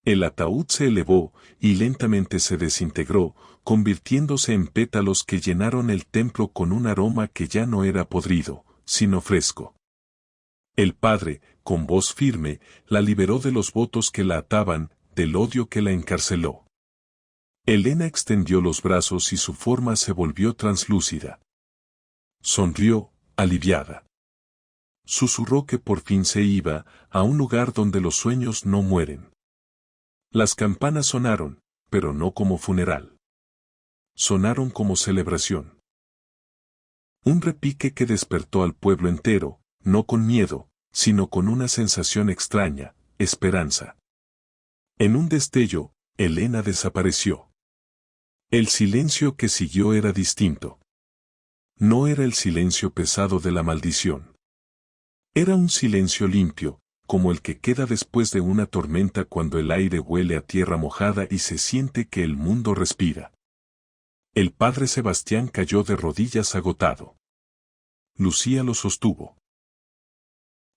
El ataúd se elevó, y lentamente se desintegró, convirtiéndose en pétalos que llenaron el templo con un aroma que ya no era podrido, sino fresco. El padre, con voz firme, la liberó de los votos que la ataban, del odio que la encarceló. Elena extendió los brazos y su forma se volvió translúcida. Sonrió, aliviada. Susurró que por fin se iba, a un lugar donde los sueños no mueren. Las campanas sonaron, pero no como funeral. Sonaron como celebración. Un repique que despertó al pueblo entero, no con miedo, sino con una sensación extraña, esperanza. En un destello, Elena desapareció. El silencio que siguió era distinto. No era el silencio pesado de la maldición. Era un silencio limpio, como el que queda después de una tormenta cuando el aire huele a tierra mojada y se siente que el mundo respira. El padre Sebastián cayó de rodillas agotado. Lucía lo sostuvo.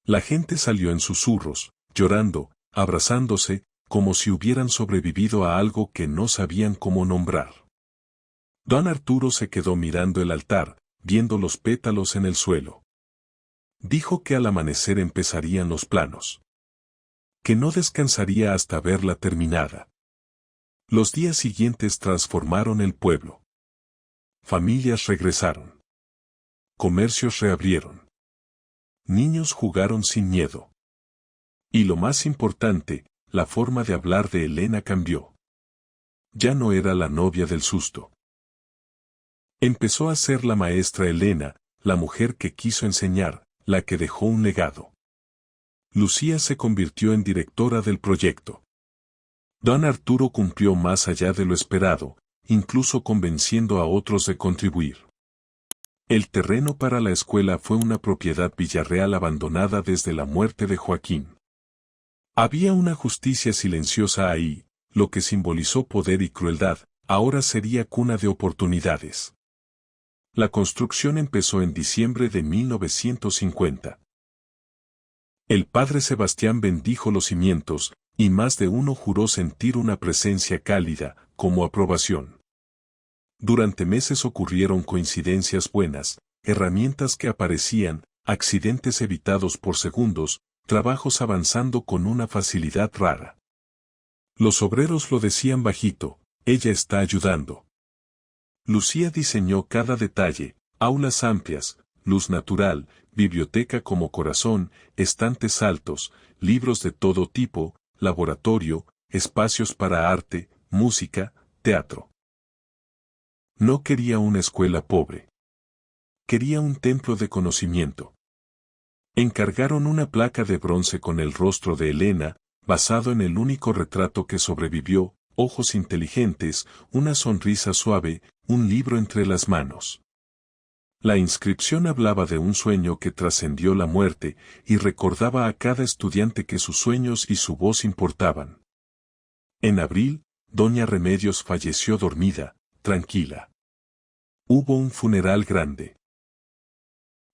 La gente salió en susurros, llorando, abrazándose, como si hubieran sobrevivido a algo que no sabían cómo nombrar. Don Arturo se quedó mirando el altar, viendo los pétalos en el suelo. Dijo que al amanecer empezarían los planos. Que no descansaría hasta verla terminada. Los días siguientes transformaron el pueblo. Familias regresaron. Comercios reabrieron. Niños jugaron sin miedo. Y lo más importante, la forma de hablar de Elena cambió. Ya no era la novia del susto. Empezó a ser la maestra Elena, la mujer que quiso enseñar, la que dejó un legado. Lucía se convirtió en directora del proyecto. Don Arturo cumplió más allá de lo esperado, incluso convenciendo a otros de contribuir. El terreno para la escuela fue una propiedad villarreal abandonada desde la muerte de Joaquín. Había una justicia silenciosa ahí, lo que simbolizó poder y crueldad, ahora sería cuna de oportunidades. La construcción empezó en diciembre de 1950. El padre Sebastián bendijo los cimientos, y más de uno juró sentir una presencia cálida, como aprobación. Durante meses ocurrieron coincidencias buenas, herramientas que aparecían, accidentes evitados por segundos, trabajos avanzando con una facilidad rara. Los obreros lo decían bajito, ella está ayudando. Lucía diseñó cada detalle, aulas amplias, luz natural, biblioteca como corazón, estantes altos, libros de todo tipo, laboratorio, espacios para arte, música, teatro. No quería una escuela pobre. Quería un templo de conocimiento. Encargaron una placa de bronce con el rostro de Elena, basado en el único retrato que sobrevivió, ojos inteligentes, una sonrisa suave, un libro entre las manos. La inscripción hablaba de un sueño que trascendió la muerte y recordaba a cada estudiante que sus sueños y su voz importaban. En abril, doña Remedios falleció dormida, tranquila. Hubo un funeral grande.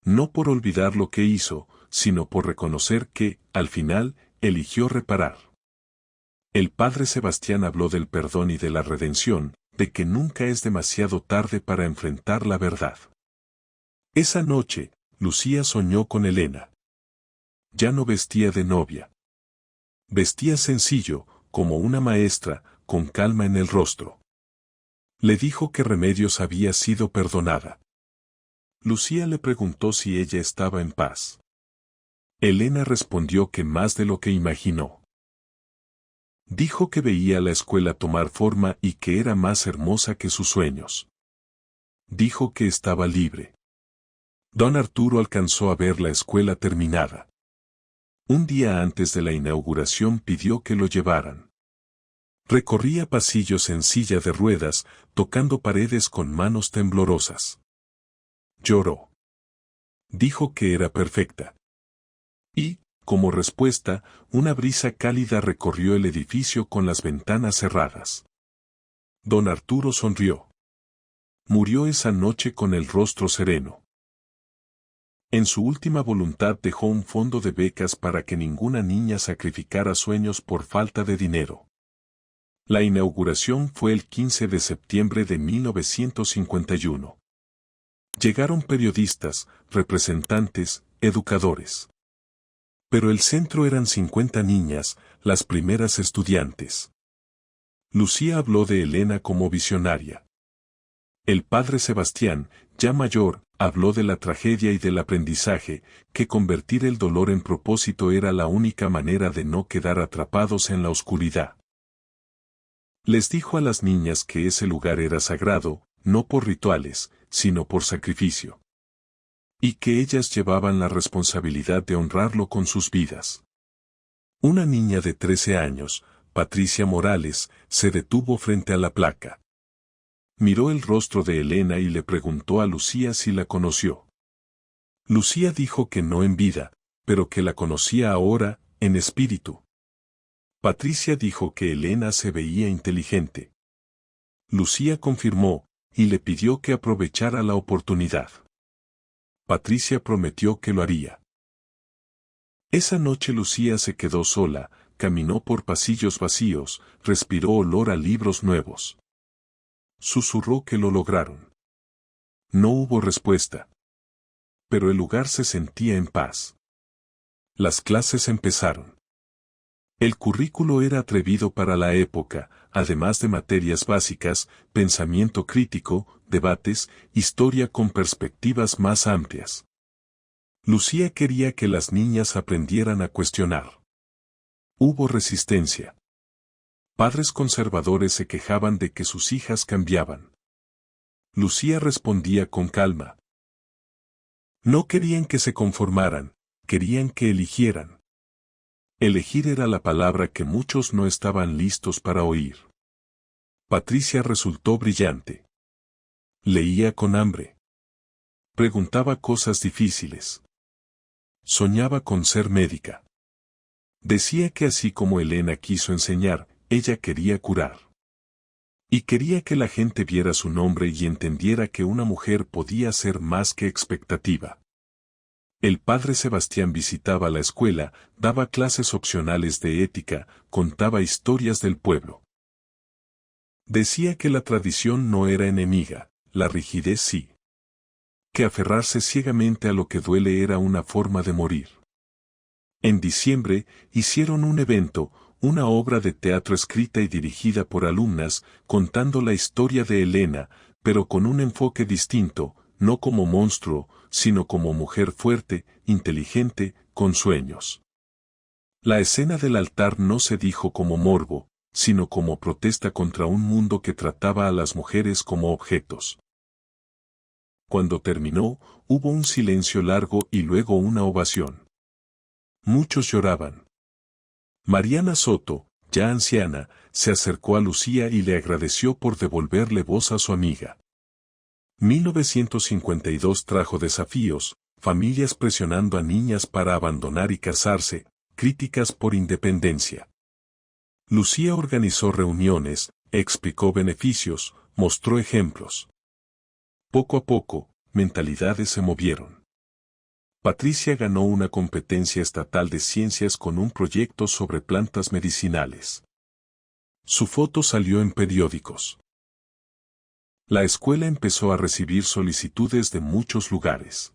No por olvidar lo que hizo, sino por reconocer que, al final, eligió reparar. El padre Sebastián habló del perdón y de la redención, de que nunca es demasiado tarde para enfrentar la verdad. Esa noche, Lucía soñó con Elena. Ya no vestía de novia. Vestía sencillo, como una maestra, con calma en el rostro. Le dijo que Remedios había sido perdonada. Lucía le preguntó si ella estaba en paz. Elena respondió que más de lo que imaginó. Dijo que veía la escuela tomar forma y que era más hermosa que sus sueños. Dijo que estaba libre. Don Arturo alcanzó a ver la escuela terminada. Un día antes de la inauguración pidió que lo llevaran. Recorría pasillos en silla de ruedas, tocando paredes con manos temblorosas. Lloró. Dijo que era perfecta. Y, como respuesta, una brisa cálida recorrió el edificio con las ventanas cerradas. Don Arturo sonrió. Murió esa noche con el rostro sereno. En su última voluntad dejó un fondo de becas para que ninguna niña sacrificara sueños por falta de dinero. La inauguración fue el 15 de septiembre de 1951. Llegaron periodistas, representantes, educadores. Pero el centro eran 50 niñas, las primeras estudiantes. Lucía habló de Elena como visionaria. El padre Sebastián, ya mayor, habló de la tragedia y del aprendizaje, que convertir el dolor en propósito era la única manera de no quedar atrapados en la oscuridad. Les dijo a las niñas que ese lugar era sagrado, no por rituales, sino por sacrificio. Y que ellas llevaban la responsabilidad de honrarlo con sus vidas. Una niña de 13 años, Patricia Morales, se detuvo frente a la placa. Miró el rostro de Elena y le preguntó a Lucía si la conoció. Lucía dijo que no en vida, pero que la conocía ahora, en espíritu. Patricia dijo que Elena se veía inteligente. Lucía confirmó, y le pidió que aprovechara la oportunidad. Patricia prometió que lo haría. Esa noche Lucía se quedó sola, caminó por pasillos vacíos, respiró olor a libros nuevos. Susurró que lo lograron. No hubo respuesta. Pero el lugar se sentía en paz. Las clases empezaron. El currículo era atrevido para la época, además de materias básicas, pensamiento crítico, debates, historia con perspectivas más amplias. Lucía quería que las niñas aprendieran a cuestionar. Hubo resistencia. Padres conservadores se quejaban de que sus hijas cambiaban. Lucía respondía con calma. No querían que se conformaran, querían que eligieran. Elegir era la palabra que muchos no estaban listos para oír. Patricia resultó brillante. Leía con hambre. Preguntaba cosas difíciles. Soñaba con ser médica. Decía que así como Elena quiso enseñar, ella quería curar. Y quería que la gente viera su nombre y entendiera que una mujer podía ser más que expectativa. El padre Sebastián visitaba la escuela, daba clases opcionales de ética, contaba historias del pueblo. Decía que la tradición no era enemiga, la rigidez sí. Que aferrarse ciegamente a lo que duele era una forma de morir. En diciembre, hicieron un evento, una obra de teatro escrita y dirigida por alumnas, contando la historia de Elena, pero con un enfoque distinto, no como monstruo, sino como mujer fuerte, inteligente, con sueños. La escena del altar no se dijo como morbo, sino como protesta contra un mundo que trataba a las mujeres como objetos. Cuando terminó, hubo un silencio largo y luego una ovación. Muchos lloraban. Mariana Soto, ya anciana, se acercó a Lucía y le agradeció por devolverle voz a su amiga. 1952 trajo desafíos, familias presionando a niñas para abandonar y casarse, críticas por independencia. Lucía organizó reuniones, explicó beneficios, mostró ejemplos. Poco a poco, mentalidades se movieron. Patricia ganó una competencia estatal de ciencias con un proyecto sobre plantas medicinales. Su foto salió en periódicos. La escuela empezó a recibir solicitudes de muchos lugares.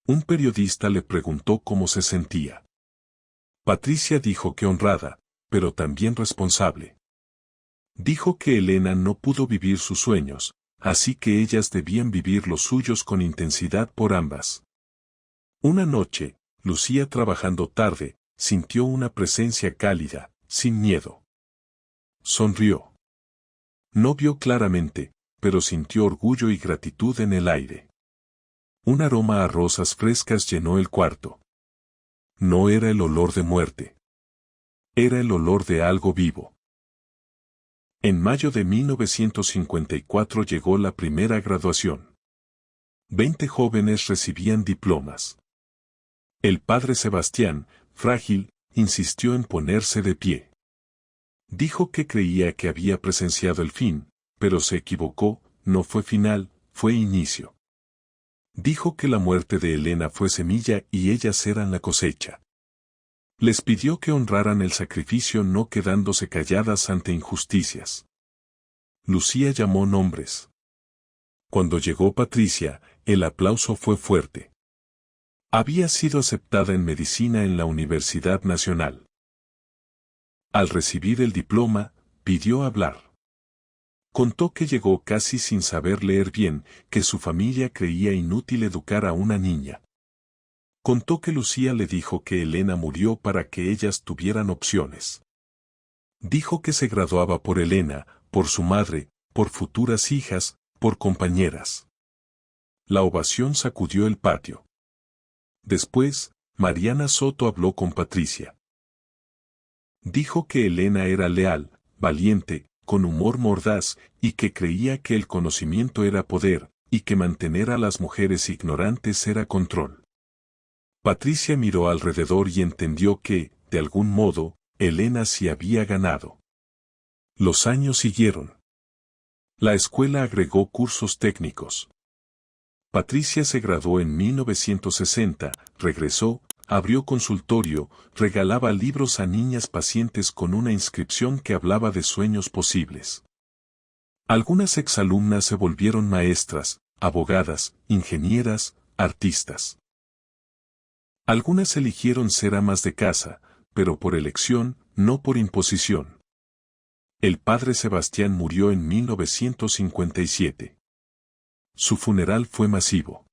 Un periodista le preguntó cómo se sentía. Patricia dijo que honrada, pero también responsable. Dijo que Elena no pudo vivir sus sueños, así que ellas debían vivir los suyos con intensidad por ambas. Una noche, Lucía trabajando tarde, sintió una presencia cálida, sin miedo. Sonrió. No vio claramente, pero sintió orgullo y gratitud en el aire. Un aroma a rosas frescas llenó el cuarto. No era el olor de muerte. Era el olor de algo vivo. En mayo de 1954 llegó la primera graduación. 20 jóvenes recibían diplomas. El padre Sebastián, frágil, insistió en ponerse de pie. Dijo que creía que había presenciado el fin, pero se equivocó, no fue final, fue inicio. Dijo que la muerte de Elena fue semilla y ellas eran la cosecha. Les pidió que honraran el sacrificio no quedándose calladas ante injusticias. Lucía llamó nombres. Cuando llegó Patricia, el aplauso fue fuerte. Había sido aceptada en medicina en la Universidad Nacional. Al recibir el diploma, pidió hablar. Contó que llegó casi sin saber leer bien, que su familia creía inútil educar a una niña. Contó que Lucía le dijo que Elena murió para que ellas tuvieran opciones. Dijo que se graduaba por Elena, por su madre, por futuras hijas, por compañeras. La ovación sacudió el patio. Después, Mariana Soto habló con Patricia. Dijo que Elena era leal, valiente, con humor mordaz, y que creía que el conocimiento era poder, y que mantener a las mujeres ignorantes era control. Patricia miró alrededor y entendió que, de algún modo, Elena sí había ganado. Los años siguieron. La escuela agregó cursos técnicos. Patricia se graduó en 1960, regresó, abrió consultorio, regalaba libros a niñas pacientes con una inscripción que hablaba de sueños posibles. Algunas exalumnas se volvieron maestras, abogadas, ingenieras, artistas. Algunas eligieron ser amas de casa, pero por elección, no por imposición. El padre Sebastián murió en 1957. Su funeral fue masivo.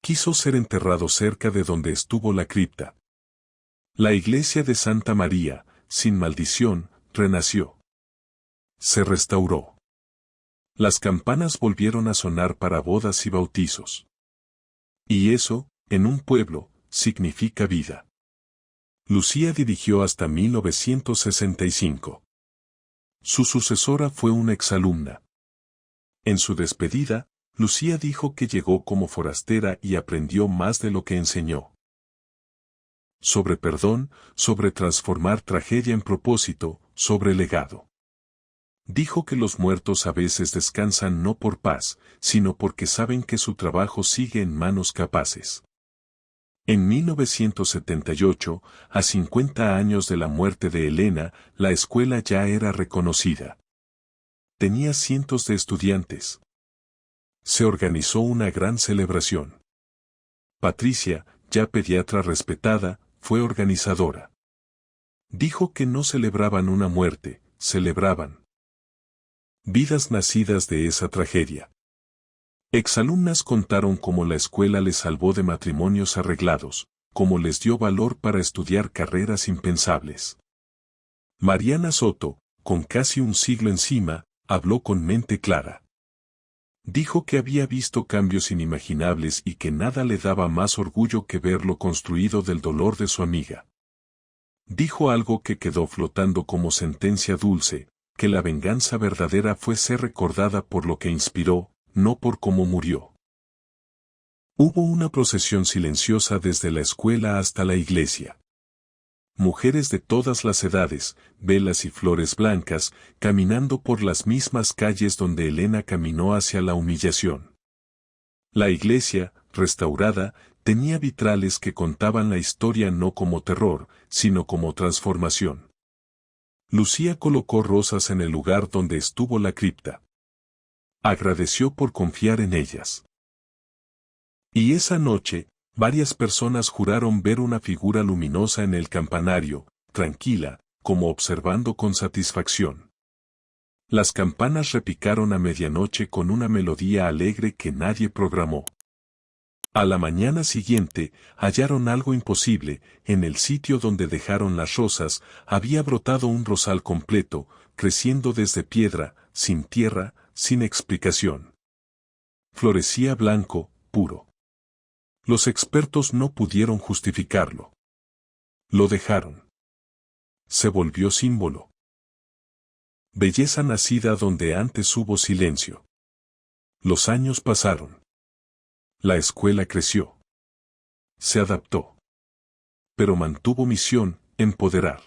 Quiso ser enterrado cerca de donde estuvo la cripta. La iglesia de Santa María, sin maldición, renació. Se restauró. Las campanas volvieron a sonar para bodas y bautizos. Y eso, en un pueblo, significa vida. Lucía dirigió hasta 1965. Su sucesora fue una exalumna. En su despedida, Lucía dijo que llegó como forastera y aprendió más de lo que enseñó. Sobre perdón, sobre transformar tragedia en propósito, sobre legado. Dijo que los muertos a veces descansan no por paz, sino porque saben que su trabajo sigue en manos capaces. En 1978, a 50 años de la muerte de Elena, la escuela ya era reconocida. Tenía cientos de estudiantes. Se organizó una gran celebración. Patricia, ya pediatra respetada, fue organizadora. Dijo que no celebraban una muerte, celebraban vidas nacidas de esa tragedia. Exalumnas contaron cómo la escuela les salvó de matrimonios arreglados, cómo les dio valor para estudiar carreras impensables. Mariana Soto, con casi un siglo encima, habló con mente clara. Dijo que había visto cambios inimaginables y que nada le daba más orgullo que verlo construido del dolor de su amiga. Dijo algo que quedó flotando como sentencia dulce, que la venganza verdadera fue ser recordada por lo que inspiró, no por cómo murió. Hubo una procesión silenciosa desde la escuela hasta la iglesia. Mujeres de todas las edades, velas y flores blancas, caminando por las mismas calles donde Elena caminó hacia la humillación. La iglesia, restaurada, tenía vitrales que contaban la historia no como terror, sino como transformación. Lucía colocó rosas en el lugar donde estuvo la cripta. Agradeció por confiar en ellas. Y esa noche, Varias personas juraron ver una figura luminosa en el campanario, tranquila, como observando con satisfacción. Las campanas repicaron a medianoche con una melodía alegre que nadie programó. A la mañana siguiente, hallaron algo imposible: en el sitio donde dejaron las rosas, había brotado un rosal completo, creciendo desde piedra, sin tierra, sin explicación. Florecía blanco, puro. Los expertos no pudieron justificarlo. Lo dejaron. Se volvió símbolo. Belleza nacida donde antes hubo silencio. Los años pasaron. La escuela creció. Se adaptó. Pero mantuvo misión: empoderar.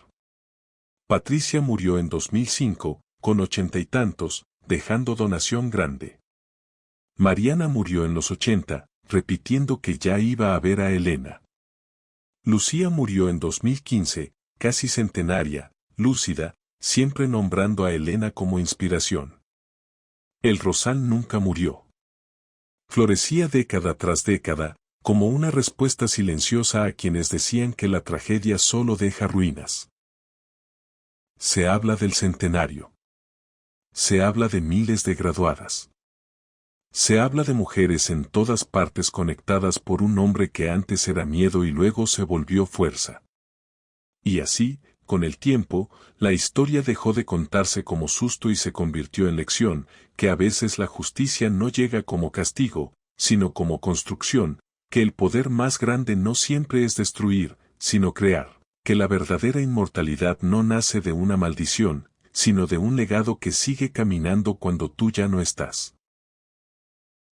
Patricia murió en 2005, con 80 y tantos, dejando donación grande. Mariana murió en los 80, repitiendo que ya iba a ver a Elena. Lucía murió en 2015, casi centenaria, lúcida, siempre nombrando a Elena como inspiración. El rosal nunca murió. Florecía década tras década, como una respuesta silenciosa a quienes decían que la tragedia solo deja ruinas. Se habla del centenario. Se habla de miles de graduadas. Se habla de mujeres en todas partes conectadas por un hombre que antes era miedo y luego se volvió fuerza. Y así, con el tiempo, la historia dejó de contarse como susto y se convirtió en lección, que a veces la justicia no llega como castigo, sino como construcción, que el poder más grande no siempre es destruir, sino crear, que la verdadera inmortalidad no nace de una maldición, sino de un legado que sigue caminando cuando tú ya no estás.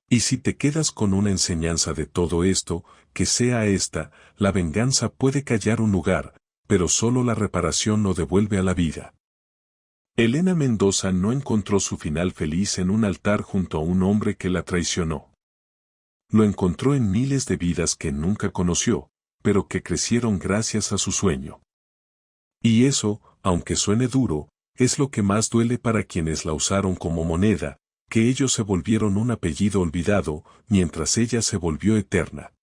Y si te quedas con una enseñanza de todo esto, que sea esta: la venganza puede callar un lugar, pero solo la reparación lo devuelve a la vida. Elena Mendoza no encontró su final feliz en un altar junto a un hombre que la traicionó. Lo encontró en miles de vidas que nunca conoció, pero que crecieron gracias a su sueño. Y eso, aunque suene duro, es lo que más duele para quienes la usaron como moneda, que ellos se volvieron un apellido olvidado, mientras ella se volvió eterna.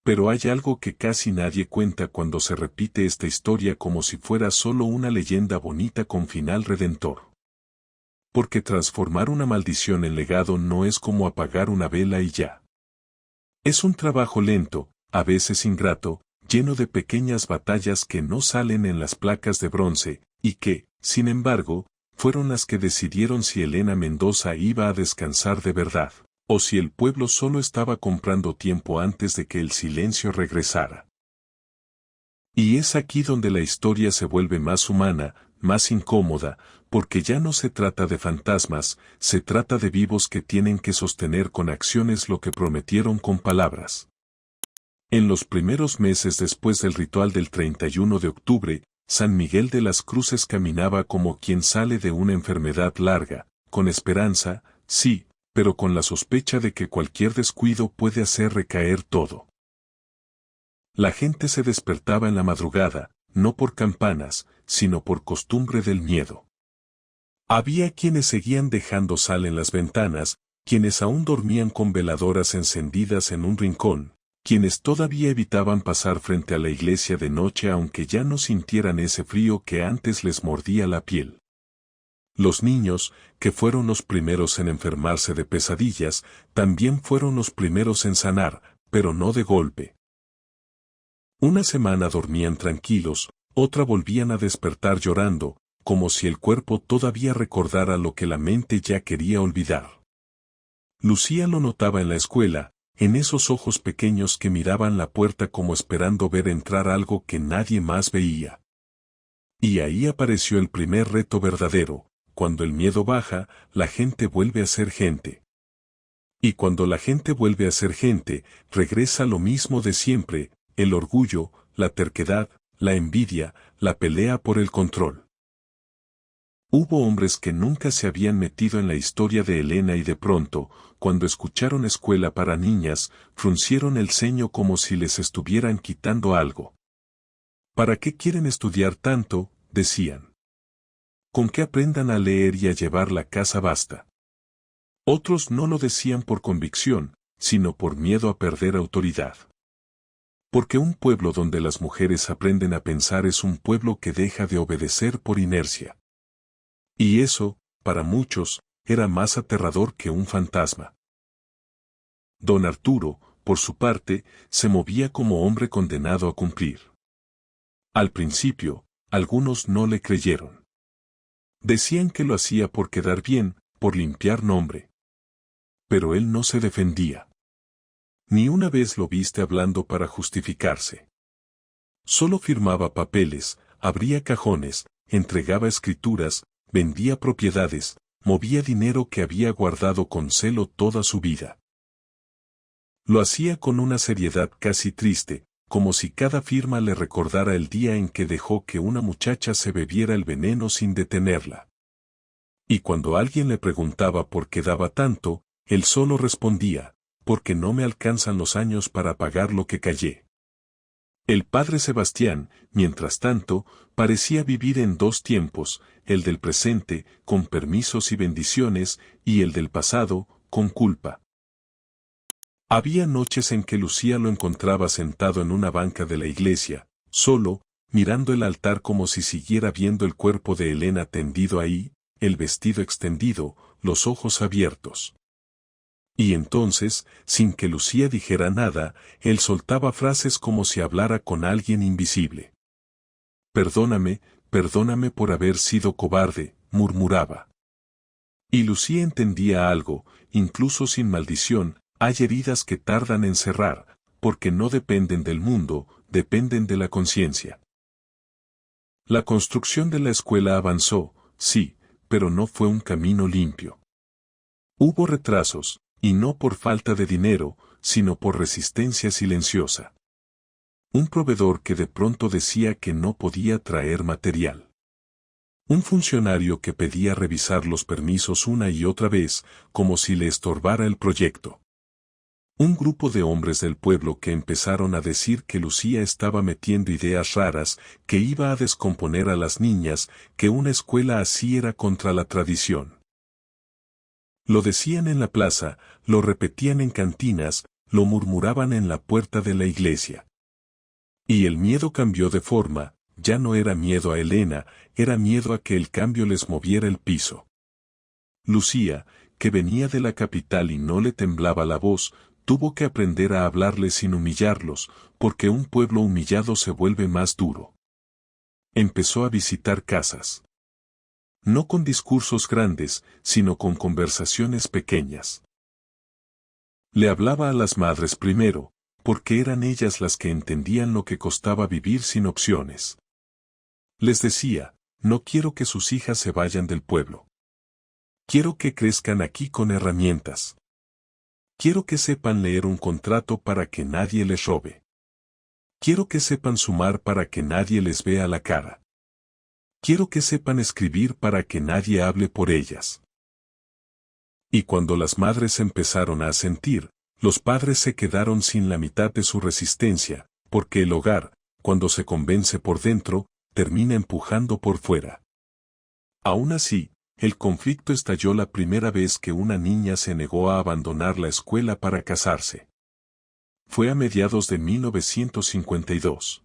Pero hay algo que casi nadie cuenta cuando se repite esta historia como si fuera solo una leyenda bonita con final redentor. Porque transformar una maldición en legado no es como apagar una vela y ya. Es un trabajo lento, a veces ingrato, lleno de pequeñas batallas que no salen en las placas de bronce, y que, sin embargo, fueron las que decidieron si Elena Mendoza iba a descansar de verdad, o si el pueblo solo estaba comprando tiempo antes de que el silencio regresara. Y es aquí donde la historia se vuelve más humana, más incómoda, porque ya no se trata de fantasmas, se trata de vivos que tienen que sostener con acciones lo que prometieron con palabras. En los primeros meses después del ritual del 31 de octubre, San Miguel de las Cruces caminaba como quien sale de una enfermedad larga, con esperanza, sí, pero con la sospecha de que cualquier descuido puede hacer recaer todo. La gente se despertaba en la madrugada, no por campanas, sino por costumbre del miedo. Había quienes seguían dejando sal en las ventanas, quienes aún dormían con veladoras encendidas en un rincón, quienes todavía evitaban pasar frente a la iglesia de noche aunque ya no sintieran ese frío que antes les mordía la piel. Los niños, que fueron los primeros en enfermarse de pesadillas, también fueron los primeros en sanar, pero no de golpe. Una semana dormían tranquilos, otra volvían a despertar llorando, como si el cuerpo todavía recordara lo que la mente ya quería olvidar. Lucía lo notaba en la escuela, en esos ojos pequeños que miraban la puerta como esperando ver entrar algo que nadie más veía. Y ahí apareció el primer reto verdadero: cuando el miedo baja, la gente vuelve a ser gente. Y cuando la gente vuelve a ser gente, regresa lo mismo de siempre: el orgullo, la terquedad, la envidia, la pelea por el control. Hubo hombres que nunca se habían metido en la historia de Elena y de pronto, cuando escucharon escuela para niñas, fruncieron el ceño como si les estuvieran quitando algo. ¿Para qué quieren estudiar tanto?, decían. Con que aprendan a leer y a llevar la casa basta. Otros no lo decían por convicción, sino por miedo a perder autoridad. Porque un pueblo donde las mujeres aprenden a pensar es un pueblo que deja de obedecer por inercia. Y eso, para muchos, era más aterrador que un fantasma. Don Arturo, por su parte, se movía como hombre condenado a cumplir. Al principio, algunos no le creyeron. Decían que lo hacía por quedar bien, por limpiar nombre. Pero él no se defendía. Ni una vez lo viste hablando para justificarse. Solo firmaba papeles, abría cajones, entregaba escrituras, vendía propiedades, movía dinero que había guardado con celo toda su vida. Lo hacía con una seriedad casi triste, como si cada firma le recordara el día en que dejó que una muchacha se bebiera el veneno sin detenerla. Y cuando alguien le preguntaba por qué daba tanto, él solo respondía, porque no me alcanzan los años para pagar lo que callé. El padre Sebastián, mientras tanto, parecía vivir en dos tiempos, el del presente, con permisos y bendiciones, y el del pasado, con culpa. Había noches en que Lucía lo encontraba sentado en una banca de la iglesia, solo, mirando el altar como si siguiera viendo el cuerpo de Elena tendido ahí, el vestido extendido, los ojos abiertos. Y entonces, sin que Lucía dijera nada, él soltaba frases como si hablara con alguien invisible. Perdóname, perdóname por haber sido cobarde, murmuraba. Y Lucía entendía algo, incluso sin maldición, hay heridas que tardan en cerrar, porque no dependen del mundo, dependen de la conciencia. La construcción de la escuela avanzó, sí, pero no fue un camino limpio. Hubo retrasos, y no por falta de dinero, sino por resistencia silenciosa. Un proveedor que de pronto decía que no podía traer material. Un funcionario que pedía revisar los permisos una y otra vez, como si le estorbara el proyecto. Un grupo de hombres del pueblo que empezaron a decir que Lucía estaba metiendo ideas raras, que iba a descomponer a las niñas, que una escuela así era contra la tradición. Lo decían en la plaza, lo repetían en cantinas, lo murmuraban en la puerta de la iglesia. Y el miedo cambió de forma, ya no era miedo a Elena, era miedo a que el cambio les moviera el piso. Lucía, que venía de la capital y no le temblaba la voz, tuvo que aprender a hablarles sin humillarlos, porque un pueblo humillado se vuelve más duro. Empezó a visitar casas. No con discursos grandes, sino con conversaciones pequeñas. Le hablaba a las madres primero, porque eran ellas las que entendían lo que costaba vivir sin opciones. Les decía, no quiero que sus hijas se vayan del pueblo. Quiero que crezcan aquí con herramientas. Quiero que sepan leer un contrato para que nadie les robe. Quiero que sepan sumar para que nadie les vea la cara. Quiero que sepan escribir para que nadie hable por ellas. Y cuando las madres empezaron a asentir, los padres se quedaron sin la mitad de su resistencia, porque el hogar, cuando se convence por dentro, termina empujando por fuera. Aún así, el conflicto estalló la primera vez que una niña se negó a abandonar la escuela para casarse. Fue a mediados de 1952.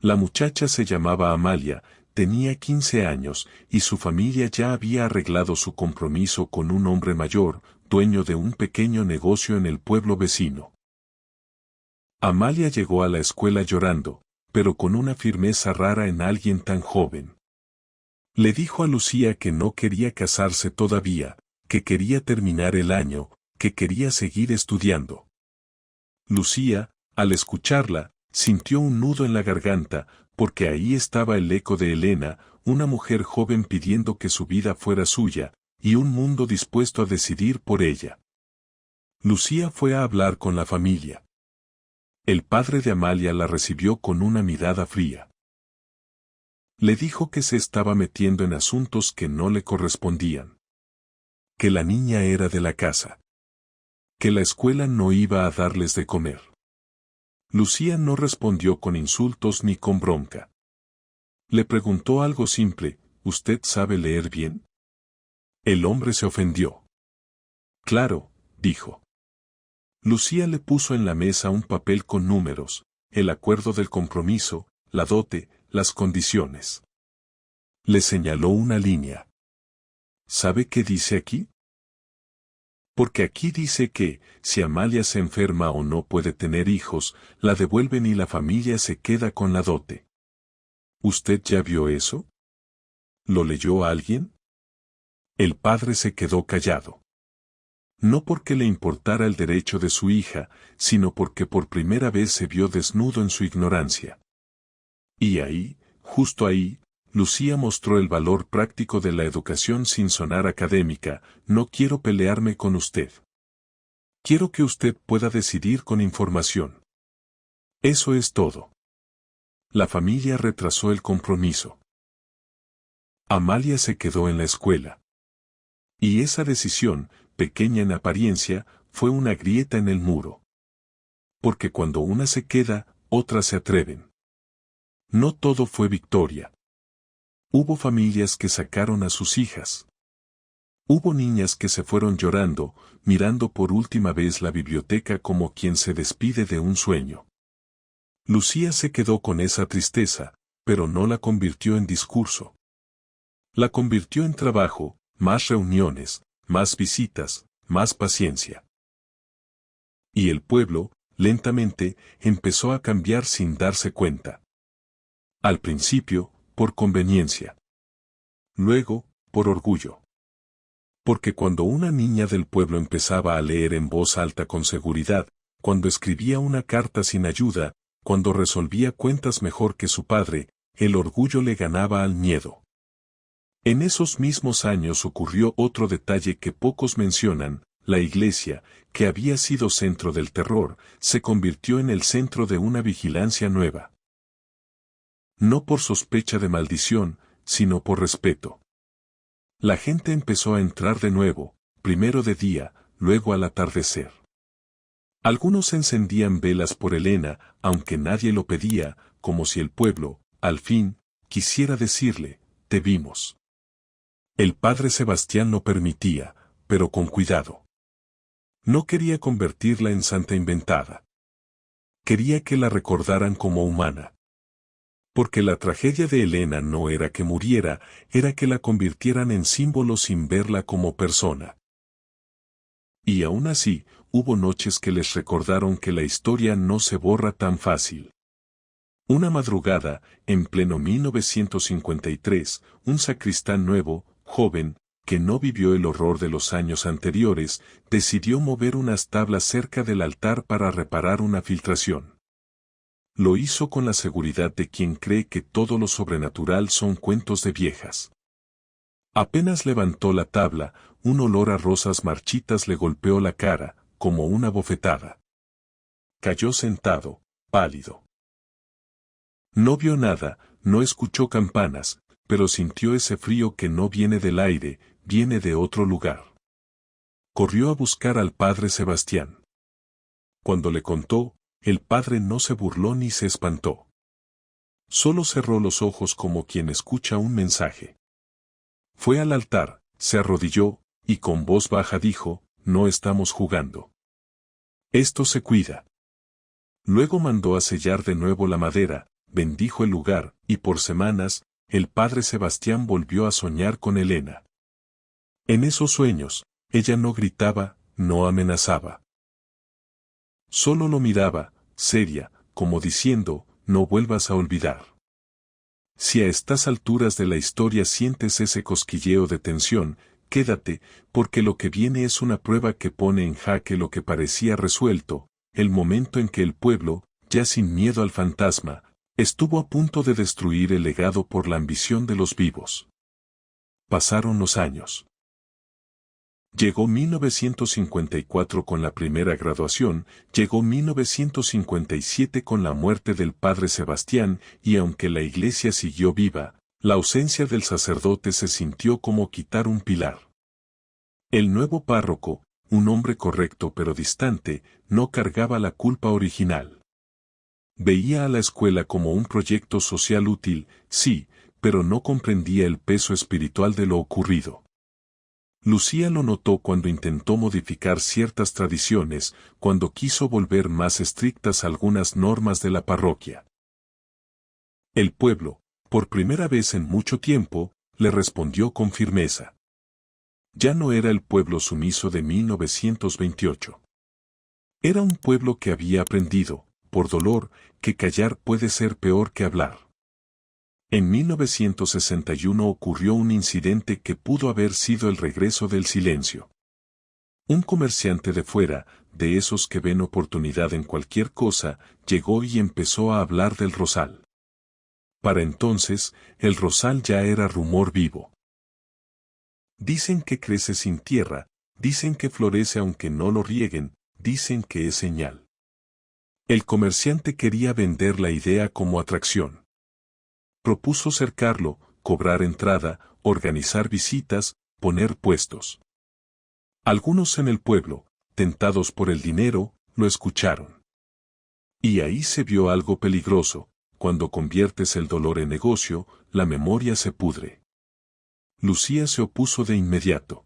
La muchacha se llamaba Amalia, tenía 15 años, y su familia ya había arreglado su compromiso con un hombre mayor, dueño de un pequeño negocio en el pueblo vecino. Amalia llegó a la escuela llorando, pero con una firmeza rara en alguien tan joven. Le dijo a Lucía que no quería casarse todavía, que quería terminar el año, que quería seguir estudiando. Lucía, al escucharla, sintió un nudo en la garganta, porque ahí estaba el eco de Elena, una mujer joven pidiendo que su vida fuera suya, y un mundo dispuesto a decidir por ella. Lucía fue a hablar con la familia. El padre de Amalia la recibió con una mirada fría. Le dijo que se estaba metiendo en asuntos que no le correspondían. Que la niña era de la casa. Que la escuela no iba a darles de comer. Lucía no respondió con insultos ni con bronca. Le preguntó algo simple, ¿usted sabe leer bien? El hombre se ofendió. Claro, dijo. Lucía le puso en la mesa un papel con números, el acuerdo del compromiso, la dote, las condiciones. Le señaló una línea. ¿Sabe qué dice aquí? Porque aquí dice que, si Amalia se enferma o no puede tener hijos, la devuelven y la familia se queda con la dote. ¿Usted ya vio eso? ¿Lo leyó a alguien? El padre se quedó callado. No porque le importara el derecho de su hija, sino porque por primera vez se vio desnudo en su ignorancia. Y ahí, justo ahí, Lucía mostró el valor práctico de la educación sin sonar académica. No quiero pelearme con usted. Quiero que usted pueda decidir con información. Eso es todo. La familia retrasó el compromiso. Amalia se quedó en la escuela. Y esa decisión, pequeña en apariencia, fue una grieta en el muro. Porque cuando una se queda, otras se atreven. No todo fue victoria. Hubo familias que sacaron a sus hijas. Hubo niñas que se fueron llorando, mirando por última vez la biblioteca como quien se despide de un sueño. Lucía se quedó con esa tristeza, pero no la convirtió en discurso. La convirtió en trabajo, más reuniones, más visitas, más paciencia. Y el pueblo, lentamente, empezó a cambiar sin darse cuenta. Al principio, por conveniencia. Luego, por orgullo. Porque cuando una niña del pueblo empezaba a leer en voz alta con seguridad, cuando escribía una carta sin ayuda, cuando resolvía cuentas mejor que su padre, el orgullo le ganaba al miedo. En esos mismos años ocurrió otro detalle que pocos mencionan: la iglesia, que había sido centro del terror, se convirtió en el centro de una vigilancia nueva. No por sospecha de maldición, sino por respeto. La gente empezó a entrar de nuevo, primero de día, luego al atardecer. Algunos encendían velas por Elena, aunque nadie lo pedía, como si el pueblo, al fin, quisiera decirle: te vimos. El padre Sebastián lo permitía, pero con cuidado. No quería convertirla en santa inventada. Quería que la recordaran como humana. Porque la tragedia de Elena no era que muriera, era que la convirtieran en símbolo sin verla como persona. Y aún así, hubo noches que les recordaron que la historia no se borra tan fácil. Una madrugada, en pleno 1953, un sacristán nuevo, joven, que no vivió el horror de los años anteriores, decidió mover unas tablas cerca del altar para reparar una filtración. Lo hizo con la seguridad de quien cree que todo lo sobrenatural son cuentos de viejas. Apenas levantó la tabla, un olor a rosas marchitas le golpeó la cara, como una bofetada. Cayó sentado, pálido. No vio nada, no escuchó campanas, pero sintió ese frío que no viene del aire, viene de otro lugar. Corrió a buscar al padre Sebastián. Cuando le contó, el padre no se burló ni se espantó. Solo cerró los ojos como quien escucha un mensaje. Fue al altar, se arrodilló, y con voz baja dijo: no estamos jugando. Esto se cuida. Luego mandó a sellar de nuevo la madera, bendijo el lugar, y por semanas, el padre Sebastián volvió a soñar con Elena. En esos sueños, ella no gritaba, no amenazaba. Solo lo miraba, seria, como diciendo: no vuelvas a olvidar. Si a estas alturas de la historia sientes ese cosquilleo de tensión, quédate, porque lo que viene es una prueba que pone en jaque lo que parecía resuelto, el momento en que el pueblo, ya sin miedo al fantasma, estuvo a punto de destruir el legado por la ambición de los vivos. Pasaron los años. Llegó 1954 con la primera graduación, llegó 1957 con la muerte del padre Sebastián, y aunque la iglesia siguió viva, la ausencia del sacerdote se sintió como quitar un pilar. El nuevo párroco, un hombre correcto pero distante, no cargaba la culpa original. Veía a la escuela como un proyecto social útil, sí, pero no comprendía el peso espiritual de lo ocurrido. Lucía lo notó cuando intentó modificar ciertas tradiciones, cuando quiso volver más estrictas algunas normas de la parroquia. El pueblo, por primera vez en mucho tiempo, le respondió con firmeza. Ya no era el pueblo sumiso de 1928. Era un pueblo que había aprendido, por dolor, que callar puede ser peor que hablar. En 1961 ocurrió un incidente que pudo haber sido el regreso del silencio. Un comerciante de fuera, de esos que ven oportunidad en cualquier cosa, llegó y empezó a hablar del rosal. Para entonces, el rosal ya era rumor vivo. Dicen que crece sin tierra, dicen que florece aunque no lo rieguen, dicen que es señal. El comerciante quería vender la idea como atracción. Propuso cercarlo, cobrar entrada, organizar visitas, poner puestos. Algunos en el pueblo, tentados por el dinero, lo escucharon. Y ahí se vio algo peligroso: cuando conviertes el dolor en negocio, la memoria se pudre. Lucía se opuso de inmediato.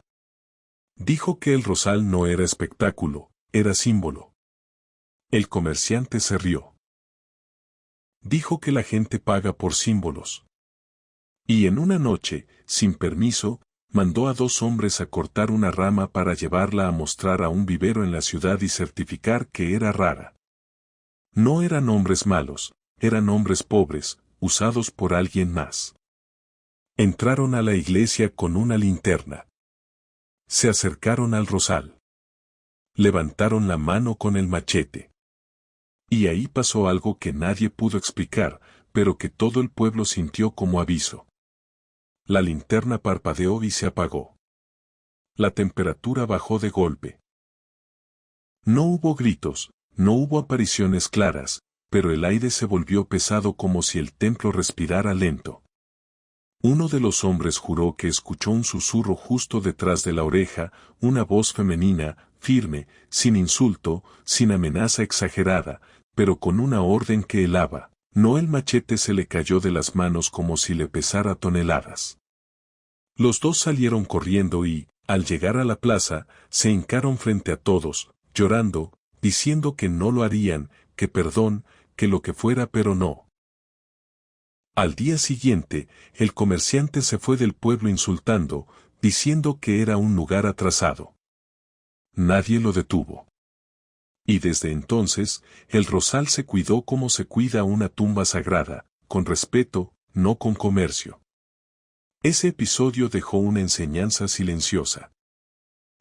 Dijo que el rosal no era espectáculo, era símbolo. El comerciante se rió. Dijo que la gente paga por símbolos. Y en una noche, sin permiso, mandó a 2 hombres a cortar una rama para llevarla a mostrar a un vivero en la ciudad y certificar que era rara. No eran hombres malos, eran hombres pobres, usados por alguien más. Entraron a la iglesia con una linterna. Se acercaron al rosal. Levantaron la mano con el machete. Y ahí pasó algo que nadie pudo explicar, pero que todo el pueblo sintió como aviso. La linterna parpadeó y se apagó. La temperatura bajó de golpe. No hubo gritos, no hubo apariciones claras, pero el aire se volvió pesado como si el templo respirara lento. Uno de los hombres juró que escuchó un susurro justo detrás de la oreja, una voz femenina, firme, sin insulto, sin amenaza exagerada, pero con una orden que helaba. No, el machete se le cayó de las manos como si le pesara toneladas. Los 2 salieron corriendo y, al llegar a la plaza, se hincaron frente a todos, llorando, diciendo que no lo harían, que perdón, que lo que fuera, pero no. Al día siguiente, el comerciante se fue del pueblo insultando, diciendo que era un lugar atrasado. Nadie lo detuvo. Y desde entonces, el rosal se cuidó como se cuida una tumba sagrada, con respeto, no con comercio. Ese episodio dejó una enseñanza silenciosa.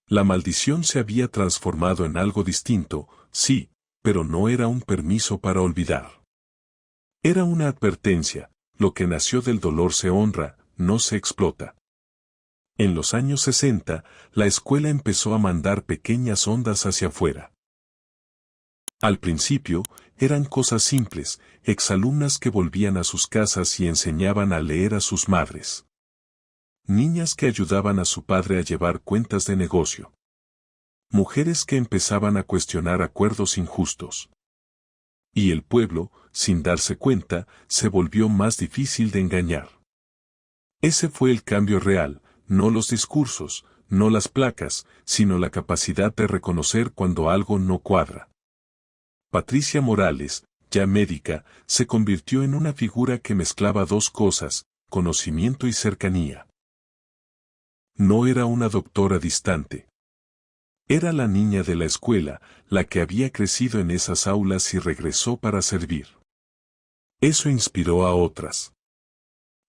La maldición se había transformado en algo distinto, sí, pero no era un permiso para olvidar. Era una advertencia: lo que nació del dolor se honra, no se explota. En los años 60, la escuela empezó a mandar pequeñas ondas hacia afuera. Al principio, eran cosas simples, exalumnas que volvían a sus casas y enseñaban a leer a sus madres. Niñas que ayudaban a su padre a llevar cuentas de negocio. Mujeres que empezaban a cuestionar acuerdos injustos. Y el pueblo, sin darse cuenta, se volvió más difícil de engañar. Ese fue el cambio real, no los discursos, no las placas, sino la capacidad de reconocer cuando algo no cuadra. Patricia Morales, ya médica, se convirtió en una figura que mezclaba 2 cosas, conocimiento y cercanía. No era una doctora distante. Era la niña de la escuela, la que había crecido en esas aulas y regresó para servir. Eso inspiró a otras.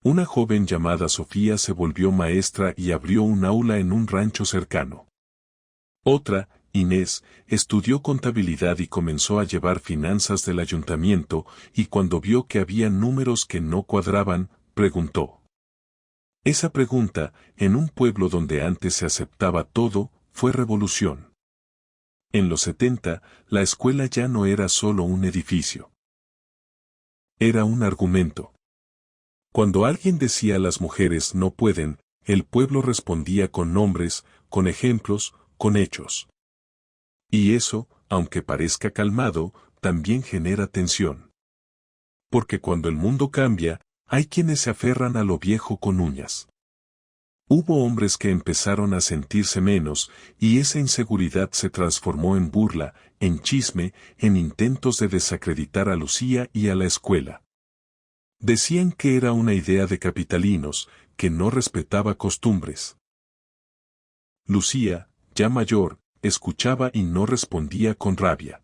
Una joven llamada Sofía se volvió maestra y abrió un aula en un rancho cercano. Otra, Inés, estudió contabilidad y comenzó a llevar finanzas del ayuntamiento, y cuando vio que había números que no cuadraban, preguntó. Esa pregunta, en un pueblo donde antes se aceptaba todo, fue revolución. En los 70, la escuela ya no era solo un edificio. Era un argumento. Cuando alguien decía las mujeres no pueden, el pueblo respondía con nombres, con ejemplos, con hechos. Y eso, aunque parezca calmado, también genera tensión. Porque cuando el mundo cambia, hay quienes se aferran a lo viejo con uñas. Hubo hombres que empezaron a sentirse menos, y esa inseguridad se transformó en burla, en chisme, en intentos de desacreditar a Lucía y a la escuela. Decían que era una idea de capitalinos, que no respetaba costumbres. Lucía, ya mayor, escuchaba y no respondía con rabia.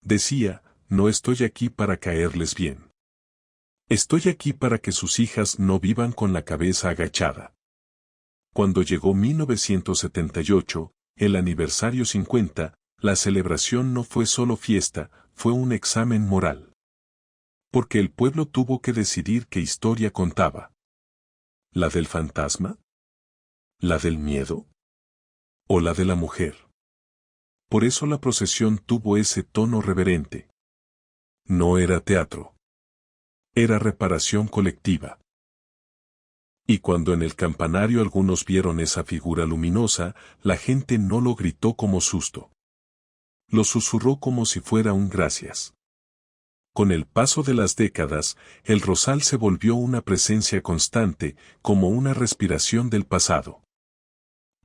Decía, no estoy aquí para caerles bien. Estoy aquí para que sus hijas no vivan con la cabeza agachada. Cuando llegó 1978, el aniversario 50, la celebración no fue solo fiesta, fue un examen moral. Porque el pueblo tuvo que decidir qué historia contaba. ¿La del fantasma? ¿La del miedo? ¿O la de la mujer? Por eso la procesión tuvo ese tono reverente. No era teatro. Era reparación colectiva. Y cuando en el campanario algunos vieron esa figura luminosa, la gente no lo gritó como susto. Lo susurró como si fuera un gracias. Con el paso de las décadas, el rosal se volvió una presencia constante, como una respiración del pasado.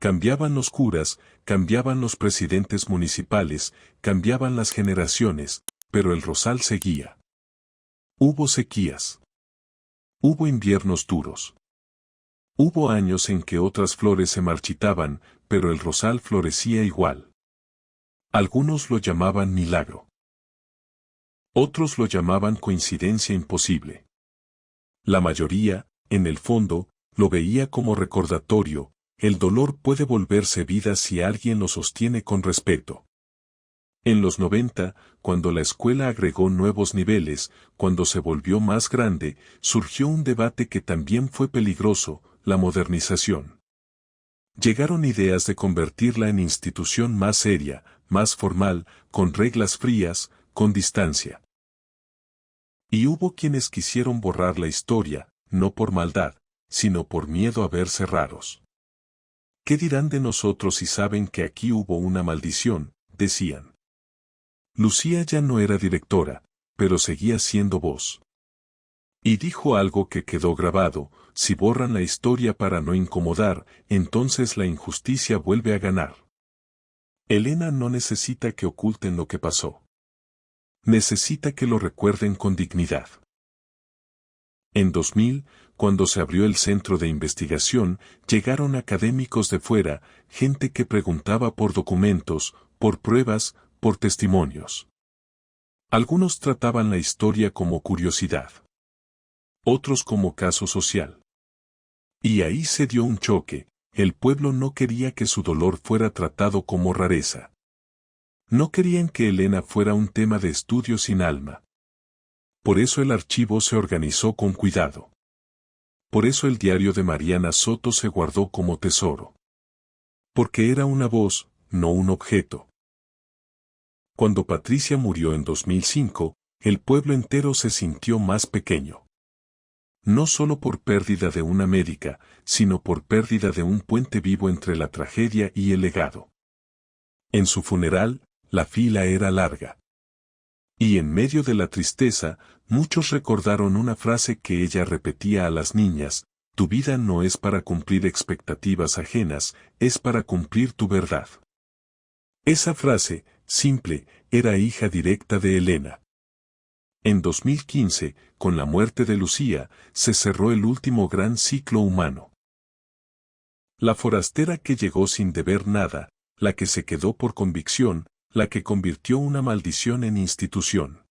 Cambiaban los curas, cambiaban los presidentes municipales, cambiaban las generaciones, pero el rosal seguía. Hubo sequías. Hubo inviernos duros. Hubo años en que otras flores se marchitaban, pero el rosal florecía igual. Algunos lo llamaban milagro. Otros lo llamaban coincidencia imposible. La mayoría, en el fondo, lo veía como recordatorio: el dolor puede volverse vida si alguien lo sostiene con respeto. En los 90, cuando la escuela agregó nuevos niveles, cuando se volvió más grande, surgió un debate que también fue peligroso: la modernización. Llegaron ideas de convertirla en institución más seria, más formal, con reglas frías, con distancia. Y hubo quienes quisieron borrar la historia, no por maldad, sino por miedo a verse raros. ¿Qué dirán de nosotros si saben que aquí hubo una maldición?, decían. Lucía ya no era directora, pero seguía siendo voz. Y dijo algo que quedó grabado: si borran la historia para no incomodar, entonces la injusticia vuelve a ganar. Elena no necesita que oculten lo que pasó. Necesita que lo recuerden con dignidad. En 2000, cuando se abrió el centro de investigación, llegaron académicos de fuera, gente que preguntaba por documentos, por pruebas, por testimonios. Algunos trataban la historia como curiosidad. Otros como caso social. Y ahí se dio un choque: el pueblo no quería que su dolor fuera tratado como rareza. No querían que Elena fuera un tema de estudio sin alma. Por eso el archivo se organizó con cuidado. Por eso el diario de Mariana Soto se guardó como tesoro. Porque era una voz, no un objeto. Cuando Patricia murió en 2005, el pueblo entero se sintió más pequeño. No solo por pérdida de una médica, sino por pérdida de un puente vivo entre la tragedia y el legado. En su funeral, la fila era larga. Y en medio de la tristeza, muchos recordaron una frase que ella repetía a las niñas: tu vida no es para cumplir expectativas ajenas, es para cumplir tu verdad. Esa frase, simple, era hija directa de Elena. En 2015, con la muerte de Lucía, se cerró el último gran ciclo humano. La forastera que llegó sin deber nada, la que se quedó por convicción, la que convirtió una maldición en institución.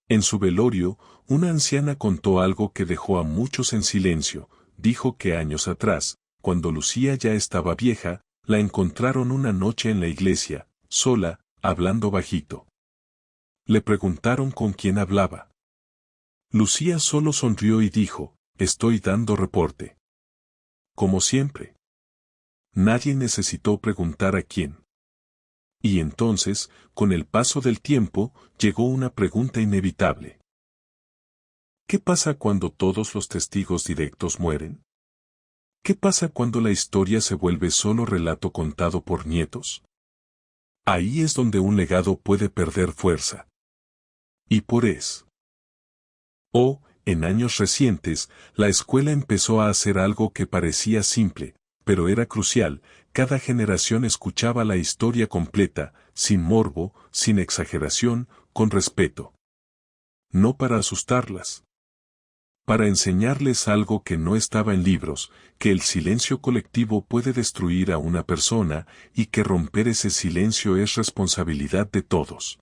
En su velorio, una anciana contó algo que dejó a muchos en silencio. Dijo que años atrás, cuando Lucía ya estaba vieja, la encontraron una noche en la iglesia, sola, hablando bajito. Le preguntaron con quién hablaba. Lucía solo sonrió y dijo: estoy dando reporte. Como siempre. Nadie necesitó preguntar a quién. Y entonces, con el paso del tiempo, llegó una pregunta inevitable. ¿Qué pasa cuando todos los testigos directos mueren? ¿Qué pasa cuando la historia se vuelve solo relato contado por nietos? Ahí es donde un legado puede perder fuerza. Y por eso. Oh, En años recientes, la escuela empezó a hacer algo que parecía simple, pero era crucial. Cada generación escuchaba la historia completa, sin morbo, sin exageración, con respeto. No para asustarlas. Para enseñarles algo que no estaba en libros, que el silencio colectivo puede destruir a una persona y que romper ese silencio es responsabilidad de todos.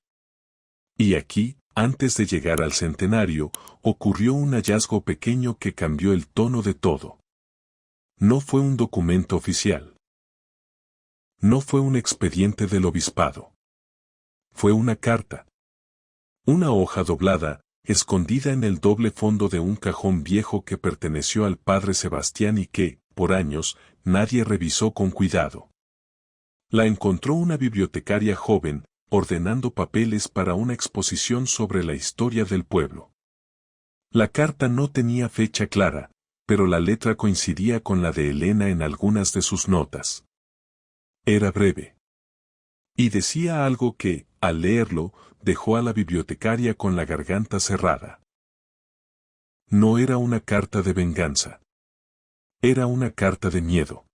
Y aquí, antes de llegar al centenario, ocurrió un hallazgo pequeño que cambió el tono de todo. No fue un documento oficial. No fue un expediente del obispado. Fue una carta. Una hoja doblada, escondida en el doble fondo de un cajón viejo que perteneció al padre Sebastián y que, por años, nadie revisó con cuidado. La encontró una bibliotecaria joven, ordenando papeles para una exposición sobre la historia del pueblo. La carta no tenía fecha clara, pero la letra coincidía con la de Elena en algunas de sus notas. Era breve. Y decía algo que, al leerlo, dejó a la bibliotecaria con la garganta cerrada. No era una carta de venganza. Era una carta de miedo.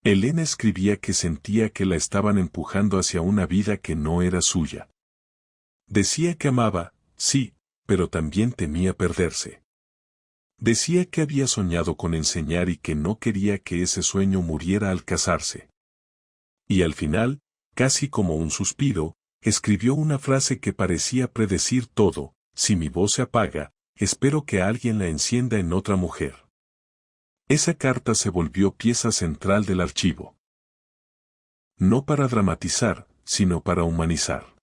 Elena escribía que sentía que la estaban empujando hacia una vida que no era suya. Decía que amaba, sí, pero también temía perderse. Decía que había soñado con enseñar y que no quería que ese sueño muriera al casarse. Y al final, casi como un suspiro, escribió una frase que parecía predecir todo: si mi voz se apaga, espero que alguien la encienda en otra mujer. Esa carta se volvió pieza central del archivo. No para dramatizar, sino para humanizar.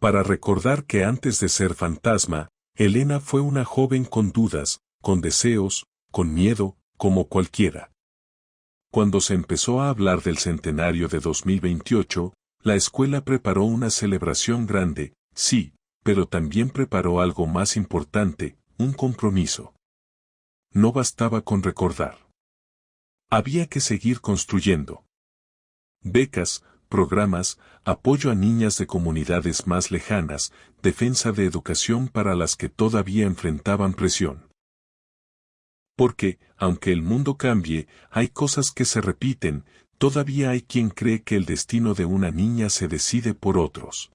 Para recordar que antes de ser fantasma, Elena fue una joven con dudas, con deseos, con miedo, como cualquiera. Cuando se empezó a hablar del centenario de 2028, la escuela preparó una celebración grande, sí, pero también preparó algo más importante, un compromiso. No bastaba con recordar. Había que seguir construyendo. Becas, programas, apoyo a niñas de comunidades más lejanas, defensa de educación para las que todavía enfrentaban presión. Porque, aunque el mundo cambie, hay cosas que se repiten, todavía hay quien cree que el destino de una niña se decide por otros.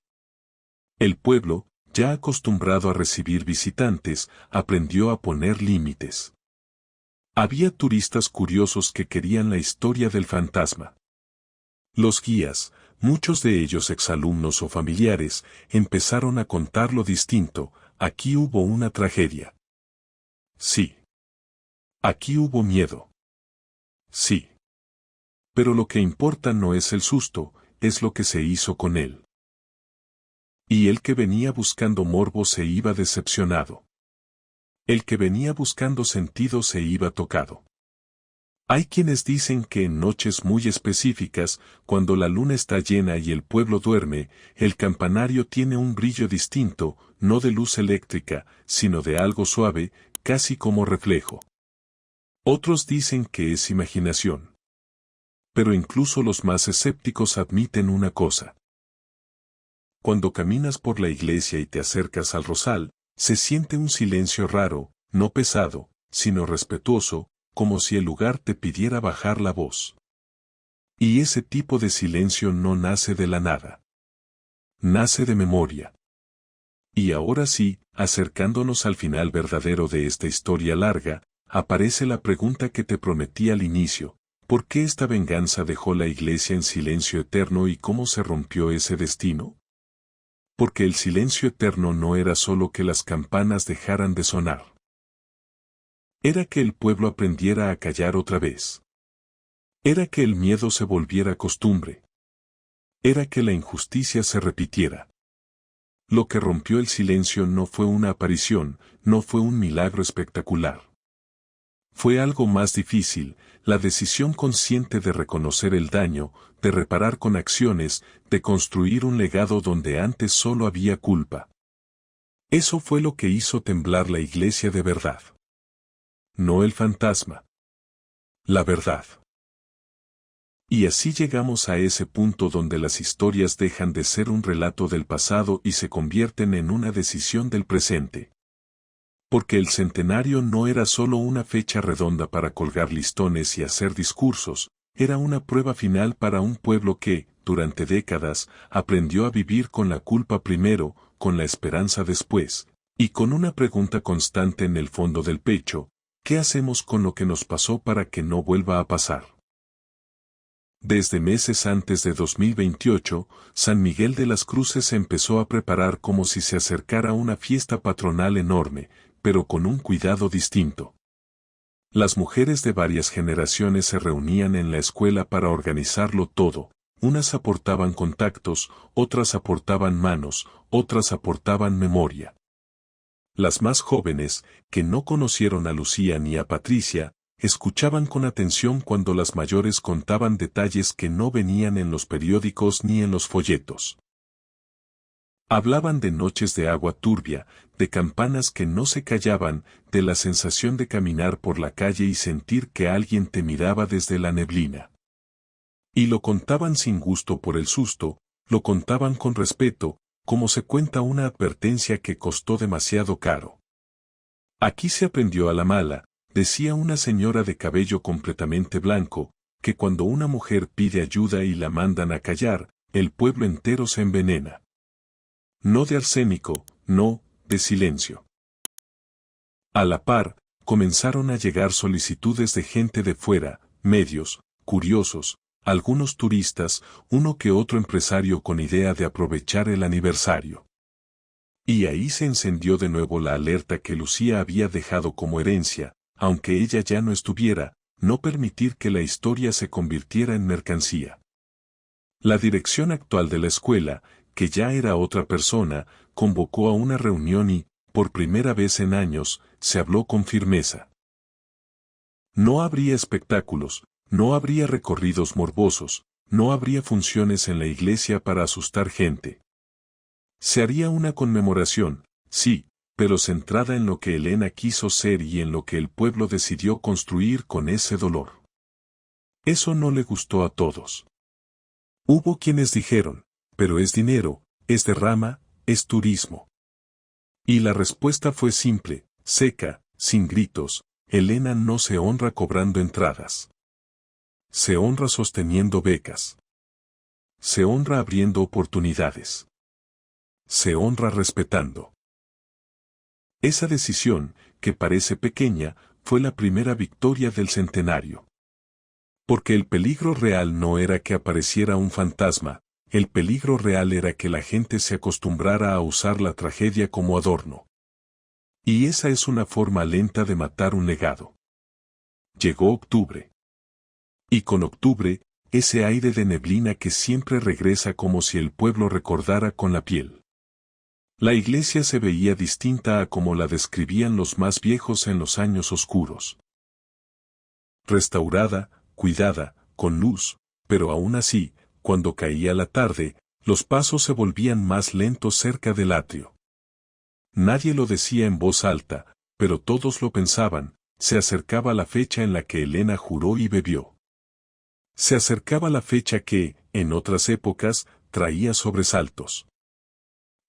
El pueblo, ya acostumbrado a recibir visitantes, aprendió a poner límites. Había turistas curiosos que querían la historia del fantasma. Los guías, muchos de ellos exalumnos o familiares, empezaron a contar lo distinto: aquí hubo una tragedia. Sí. Aquí hubo miedo. Sí. Pero lo que importa no es el susto, es lo que se hizo con él. Y el que venía buscando morbo se iba decepcionado. El que venía buscando sentido se iba tocado. Hay quienes dicen que en noches muy específicas, cuando la luna está llena y el pueblo duerme, el campanario tiene un brillo distinto, no de luz eléctrica, sino de algo suave, casi como reflejo. Otros dicen que es imaginación. Pero incluso los más escépticos admiten una cosa. Cuando caminas por la iglesia y te acercas al rosal, se siente un silencio raro, no pesado, sino respetuoso, como si el lugar te pidiera bajar la voz. Y ese tipo de silencio no nace de la nada. Nace de memoria. Y ahora sí, acercándonos al final verdadero de esta historia larga, aparece la pregunta que te prometí al inicio: ¿por qué esta venganza dejó la iglesia en silencio eterno y cómo se rompió ese destino? Porque el silencio eterno no era solo que las campanas dejaran de sonar. Era que el pueblo aprendiera a callar otra vez. Era que el miedo se volviera costumbre. Era que la injusticia se repitiera. Lo que rompió el silencio no fue una aparición, no fue un milagro espectacular. Fue algo más difícil: la decisión consciente de reconocer el daño, de reparar con acciones, de construir un legado donde antes solo había culpa. Eso fue lo que hizo temblar la iglesia de verdad. No el fantasma. La verdad. Y así llegamos a ese punto donde las historias dejan de ser un relato del pasado y se convierten en una decisión del presente. Porque el centenario no era solo una fecha redonda para colgar listones y hacer discursos, era una prueba final para un pueblo que, durante décadas, aprendió a vivir con la culpa primero, con la esperanza después, y con una pregunta constante en el fondo del pecho: ¿qué hacemos con lo que nos pasó para que no vuelva a pasar? Desde meses antes de 2028, San Miguel de las Cruces se empezó a preparar como si se acercara una fiesta patronal enorme, pero con un cuidado distinto. Las mujeres de varias generaciones se reunían en la escuela para organizarlo todo. Unas aportaban contactos, otras aportaban manos, otras aportaban memoria. Las más jóvenes, que no conocieron a Lucía ni a Patricia, escuchaban con atención cuando las mayores contaban detalles que no venían en los periódicos ni en los folletos. Hablaban de noches de agua turbia, de campanas que no se callaban, de la sensación de caminar por la calle y sentir que alguien te miraba desde la neblina. Y lo contaban sin gusto por el susto, lo contaban con respeto, como se cuenta una advertencia que costó demasiado caro. Aquí se aprendió a la mala, decía una señora de cabello completamente blanco, que cuando una mujer pide ayuda y la mandan a callar, el pueblo entero se envenena. No de arsénico, no, de silencio. A la par, comenzaron a llegar solicitudes de gente de fuera, medios, curiosos, algunos turistas, uno que otro empresario con idea de aprovechar el aniversario. Y ahí se encendió de nuevo la alerta que Lucía había dejado como herencia, aunque ella ya no estuviera, no permitir que la historia se convirtiera en mercancía. La dirección actual de la escuela, que ya era otra persona, convocó a una reunión y, por primera vez en años, se habló con firmeza. No habría espectáculos, no habría recorridos morbosos, no habría funciones en la iglesia para asustar gente. Se haría una conmemoración, sí, pero centrada en lo que Elena quiso ser y en lo que el pueblo decidió construir con ese dolor. Eso no le gustó a todos. Hubo quienes dijeron: pero es dinero, es derrama, es turismo. Y la respuesta fue simple, seca, sin gritos: Elena no se honra cobrando entradas. Se honra sosteniendo becas. Se honra abriendo oportunidades. Se honra respetando. Esa decisión, que parece pequeña, fue la primera victoria del centenario. Porque el peligro real no era que apareciera un fantasma, el peligro real era que la gente se acostumbrara a usar la tragedia como adorno. Y esa es una forma lenta de matar un legado. Llegó octubre. Y con octubre, ese aire de neblina que siempre regresa como si el pueblo recordara con la piel. La iglesia se veía distinta a como la describían los más viejos en los años oscuros. Restaurada, cuidada, con luz, pero aún así, cuando caía la tarde, los pasos se volvían más lentos cerca del atrio. Nadie lo decía en voz alta, pero todos lo pensaban: se acercaba la fecha en la que Elena juró y bebió. Se acercaba la fecha que, en otras épocas, traía sobresaltos.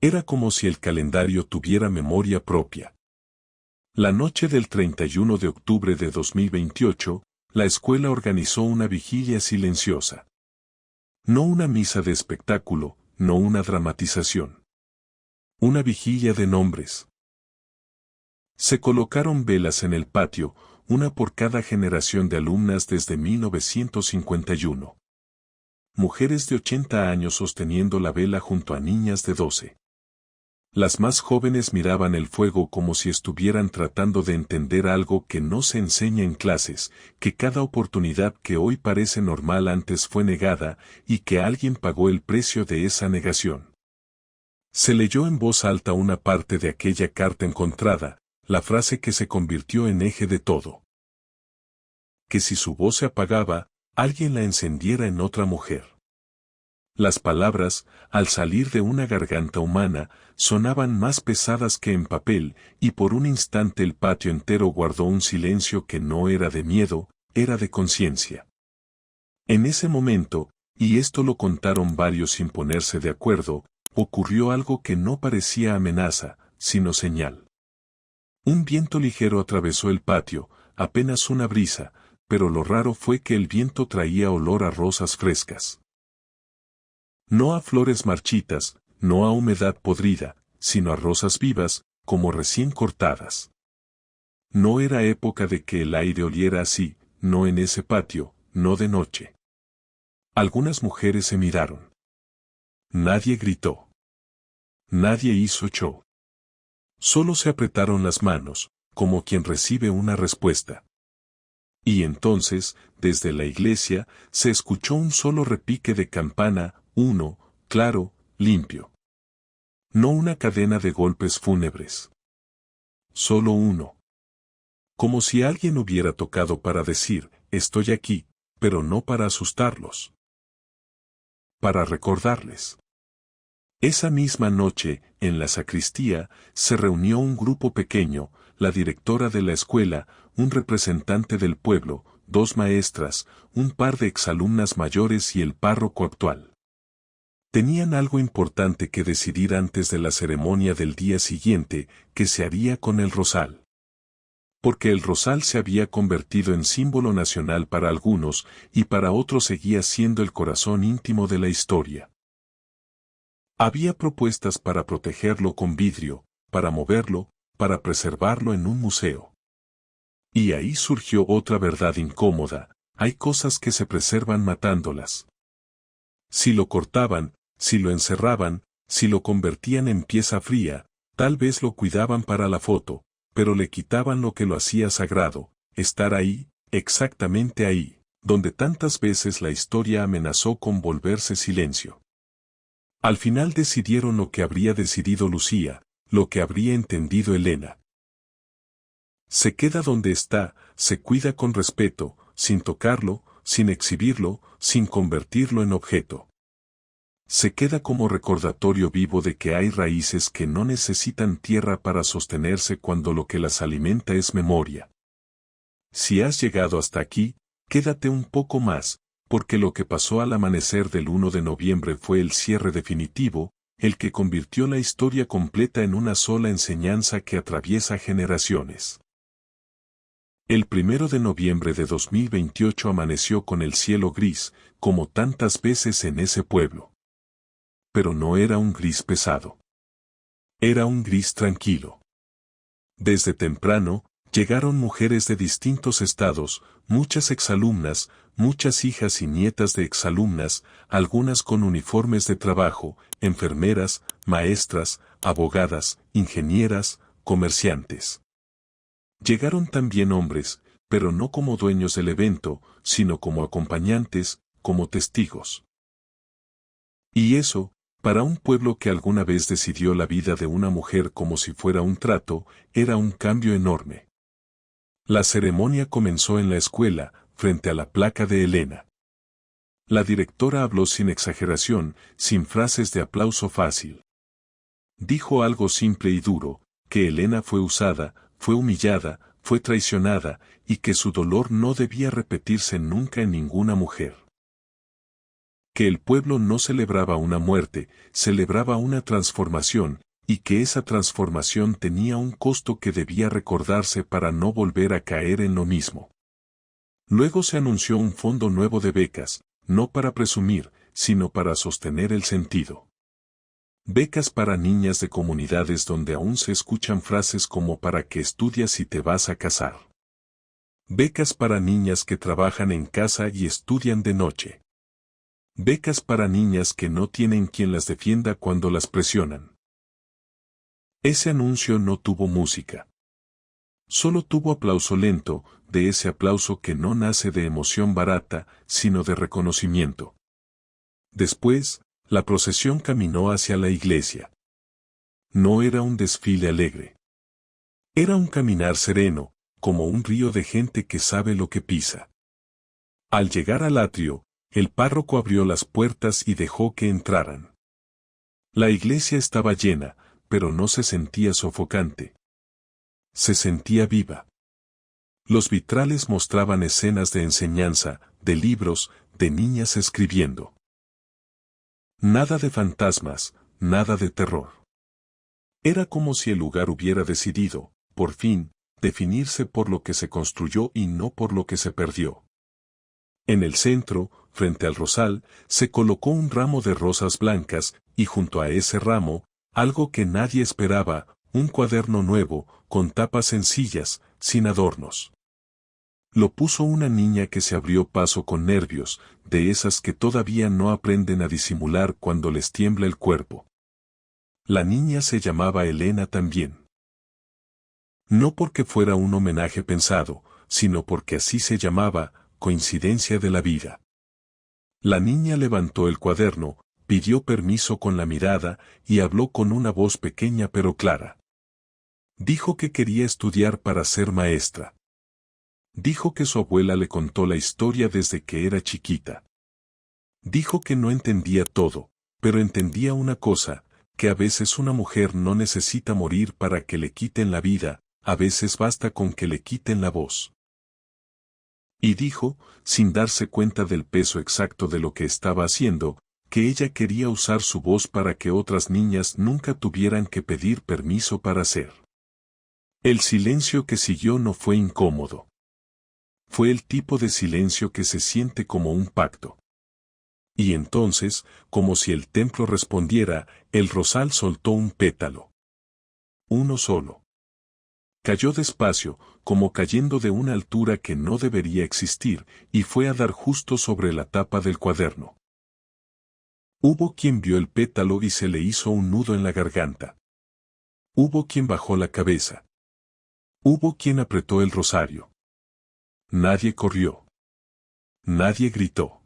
Era como si el calendario tuviera memoria propia. La noche del 31 de octubre de 2028, la escuela organizó una vigilia silenciosa. No una misa de espectáculo, no una dramatización. Una vigilia de nombres. Se colocaron velas en el patio, una por cada generación de alumnas desde 1951. Mujeres de 80 años sosteniendo la vela junto a niñas de 12. Las más jóvenes miraban el fuego como si estuvieran tratando de entender algo que no se enseña en clases, que cada oportunidad que hoy parece normal antes fue negada, y que alguien pagó el precio de esa negación. Se leyó en voz alta una parte de aquella carta encontrada, la frase que se convirtió en eje de todo. Que si su voz se apagaba, alguien la encendiera en otra mujer. Las palabras, al salir de una garganta humana, sonaban más pesadas que en papel, y por un instante el patio entero guardó un silencio que no era de miedo, era de conciencia. En ese momento, y esto lo contaron varios sin ponerse de acuerdo, ocurrió algo que no parecía amenaza, sino señal. Un viento ligero atravesó el patio, apenas una brisa, pero lo raro fue que el viento traía olor a rosas frescas. No a flores marchitas, no a humedad podrida, sino a rosas vivas, como recién cortadas. No era época de que el aire oliera así, no en ese patio, no de noche. Algunas mujeres se miraron. Nadie gritó. Nadie hizo show. Solo se apretaron las manos, como quien recibe una respuesta. Y entonces, desde la iglesia, se escuchó un solo repique de campana, uno, claro, limpio. No una cadena de golpes fúnebres. Solo uno. Como si alguien hubiera tocado para decir, estoy aquí, pero no para asustarlos. Para recordarles. Esa misma noche, en la sacristía, se reunió un grupo pequeño, la directora de la escuela, un representante del pueblo, 2 maestras, un par de exalumnas mayores y el párroco actual. Tenían algo importante que decidir antes de la ceremonia del día siguiente, que se haría con el rosal. Porque el rosal se había convertido en símbolo nacional para algunos, y para otros seguía siendo el corazón íntimo de la historia. Había propuestas para protegerlo con vidrio, para moverlo, para preservarlo en un museo. Y ahí surgió otra verdad incómoda, hay cosas que se preservan matándolas. Si lo cortaban, si lo encerraban, si lo convertían en pieza fría, tal vez lo cuidaban para la foto, pero le quitaban lo que lo hacía sagrado, estar ahí, exactamente ahí, donde tantas veces la historia amenazó con volverse silencio. Al final decidieron lo que habría decidido Lucía, lo que habría entendido Elena. Se queda donde está, se cuida con respeto, sin tocarlo, sin exhibirlo, sin convertirlo en objeto. Se queda como recordatorio vivo de que hay raíces que no necesitan tierra para sostenerse cuando lo que las alimenta es memoria. Si has llegado hasta aquí, quédate un poco más, porque lo que pasó al amanecer del 1 de noviembre fue el cierre definitivo, el que convirtió la historia completa en una sola enseñanza que atraviesa generaciones. El 1 de noviembre de 2028 amaneció con el cielo gris, como tantas veces en ese pueblo. Pero no era un gris pesado. Era un gris tranquilo. Desde temprano, llegaron mujeres de distintos estados, muchas exalumnas, muchas hijas y nietas de exalumnas, algunas con uniformes de trabajo, enfermeras, maestras, abogadas, ingenieras, comerciantes. Llegaron también hombres, pero no como dueños del evento, sino como acompañantes, como testigos. Y eso, para un pueblo que alguna vez decidió la vida de una mujer como si fuera un trato, era un cambio enorme. La ceremonia comenzó en la escuela, frente a la placa de Elena. La directora habló sin exageración, sin frases de aplauso fácil. Dijo algo simple y duro, que Elena fue usada, fue humillada, fue traicionada, y que su dolor no debía repetirse nunca en ninguna mujer. Que el pueblo no celebraba una muerte, celebraba una transformación, y que esa transformación tenía un costo que debía recordarse para no volver a caer en lo mismo. Luego se anunció un fondo nuevo de becas, no para presumir, sino para sostener el sentido. Becas para niñas de comunidades donde aún se escuchan frases como para que estudias y te vas a casar. Becas para niñas que trabajan en casa y estudian de noche. Becas para niñas que no tienen quien las defienda cuando las presionan. Ese anuncio no tuvo música. Solo tuvo aplauso lento, de ese aplauso que no nace de emoción barata, sino de reconocimiento. Después, la procesión caminó hacia la iglesia. No era un desfile alegre. Era un caminar sereno, como un río de gente que sabe lo que pisa. Al llegar al atrio, el párroco abrió las puertas y dejó que entraran. La iglesia estaba llena, pero no se sentía sofocante. Se sentía viva. Los vitrales mostraban escenas de enseñanza, de libros, de niñas escribiendo. Nada de fantasmas, nada de terror. Era como si el lugar hubiera decidido, por fin, definirse por lo que se construyó y no por lo que se perdió. En el centro, frente al rosal, se colocó un ramo de rosas blancas, y junto a ese ramo, algo que nadie esperaba, un cuaderno nuevo, con tapas sencillas, sin adornos. Lo puso una niña que se abrió paso con nervios, de esas que todavía no aprenden a disimular cuando les tiembla el cuerpo. La niña se llamaba Elena también. No porque fuera un homenaje pensado, sino porque así se llamaba, coincidencia de la vida. La niña levantó el cuaderno, pidió permiso con la mirada y habló con una voz pequeña pero clara. Dijo que quería estudiar para ser maestra. Dijo que su abuela le contó la historia desde que era chiquita. Dijo que no entendía todo, pero entendía una cosa, que a veces una mujer no necesita morir para que le quiten la vida, a veces basta con que le quiten la voz. Y dijo, sin darse cuenta del peso exacto de lo que estaba haciendo, que ella quería usar su voz para que otras niñas nunca tuvieran que pedir permiso para ser. El silencio que siguió no fue incómodo. Fue el tipo de silencio que se siente como un pacto. Y entonces, como si el templo respondiera, el rosal soltó un pétalo. Uno solo. Cayó despacio, como cayendo de una altura que no debería existir, y fue a dar justo sobre la tapa del cuaderno. Hubo quien vio el pétalo y se le hizo un nudo en la garganta. Hubo quien bajó la cabeza. Hubo quien apretó el rosario. Nadie corrió. Nadie gritó.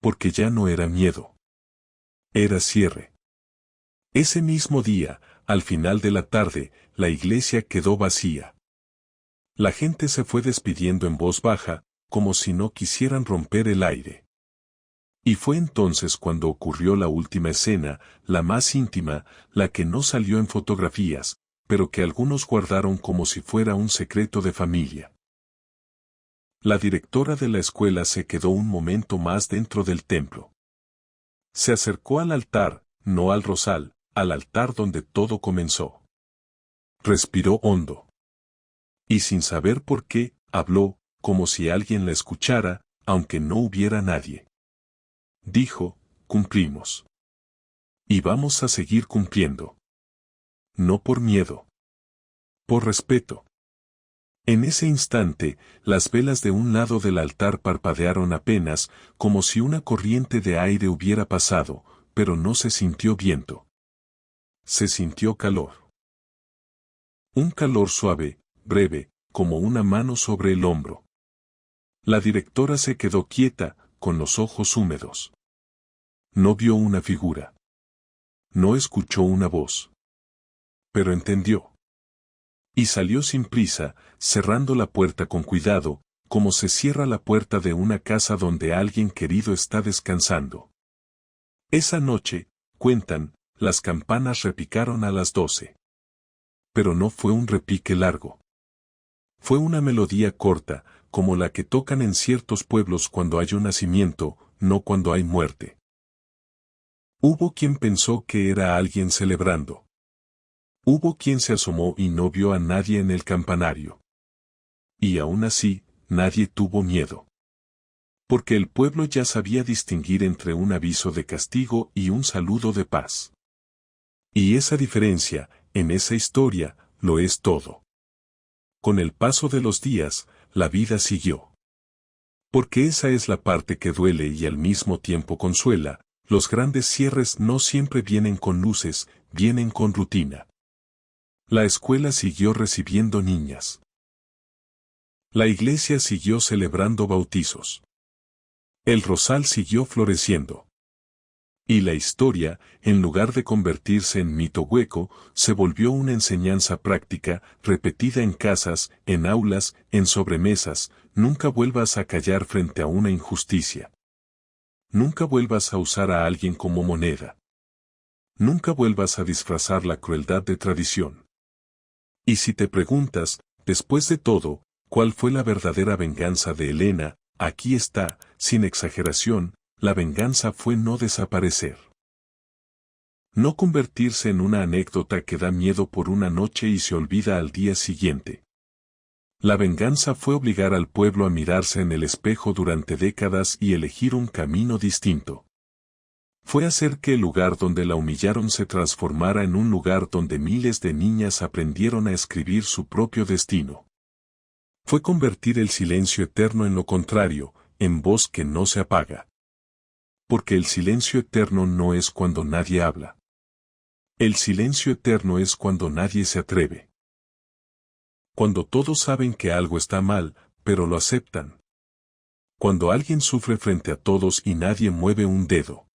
Porque ya no era miedo. Era cierre. Ese mismo día, al final de la tarde, la iglesia quedó vacía. La gente se fue despidiendo en voz baja, como si no quisieran romper el aire. Y fue entonces cuando ocurrió la última escena, la más íntima, la que no salió en fotografías, pero que algunos guardaron como si fuera un secreto de familia. La directora de la escuela se quedó un momento más dentro del templo. Se acercó al altar, no al rosal, al altar donde todo comenzó. Respiró hondo. Y sin saber por qué, habló, como si alguien la escuchara, aunque no hubiera nadie. Dijo, cumplimos. Y vamos a seguir cumpliendo. No por miedo. Por respeto. En ese instante, las velas de un lado del altar parpadearon apenas, como si una corriente de aire hubiera pasado, pero no se sintió viento. Se sintió calor. Un calor suave, breve, como una mano sobre el hombro. La directora se quedó quieta, con los ojos húmedos. No vio una figura. No escuchó una voz. Pero entendió. Y salió sin prisa, cerrando la puerta con cuidado, como se cierra la puerta de una casa donde alguien querido está descansando. Esa noche, cuentan, las campanas repicaron a las 12. Pero no fue un repique largo. Fue una melodía corta, como la que tocan en ciertos pueblos cuando hay un nacimiento, no cuando hay muerte. Hubo quien pensó que era alguien celebrando. Hubo quien se asomó y no vio a nadie en el campanario. Y aún así, nadie tuvo miedo. Porque el pueblo ya sabía distinguir entre un aviso de castigo y un saludo de paz. Y esa diferencia, en esa historia, lo es todo. Con el paso de los días, la vida siguió. Porque esa es la parte que duele y al mismo tiempo consuela, los grandes cierres no siempre vienen con luces, vienen con rutina. La escuela siguió recibiendo niñas. La iglesia siguió celebrando bautizos. El rosal siguió floreciendo. Y la historia, en lugar de convertirse en mito hueco, se volvió una enseñanza práctica, repetida en casas, en aulas, en sobremesas. Nunca vuelvas a callar frente a una injusticia. Nunca vuelvas a usar a alguien como moneda. Nunca vuelvas a disfrazar la crueldad de tradición. Y si te preguntas, después de todo, ¿cuál fue la verdadera venganza de Elena? Aquí está, sin exageración, la venganza fue no desaparecer. No convertirse en una anécdota que da miedo por una noche y se olvida al día siguiente. La venganza fue obligar al pueblo a mirarse en el espejo durante décadas y elegir un camino distinto. Fue hacer que el lugar donde la humillaron se transformara en un lugar donde miles de niñas aprendieron a escribir su propio destino. Fue convertir el silencio eterno en lo contrario, en voz que no se apaga. Porque el silencio eterno no es cuando nadie habla. El silencio eterno es cuando nadie se atreve. Cuando todos saben que algo está mal, pero lo aceptan. Cuando alguien sufre frente a todos y nadie mueve un dedo.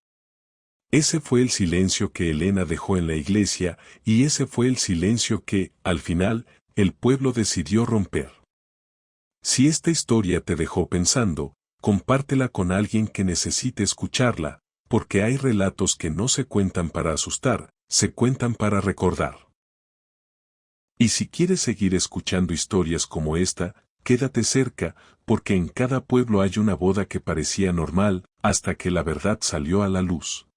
Ese fue el silencio que Elena dejó en la iglesia, y ese fue el silencio que, al final, el pueblo decidió romper. Si esta historia te dejó pensando, compártela con alguien que necesite escucharla, porque hay relatos que no se cuentan para asustar, se cuentan para recordar. Y si quieres seguir escuchando historias como esta, quédate cerca, porque en cada pueblo hay una boda que parecía normal, hasta que la verdad salió a la luz.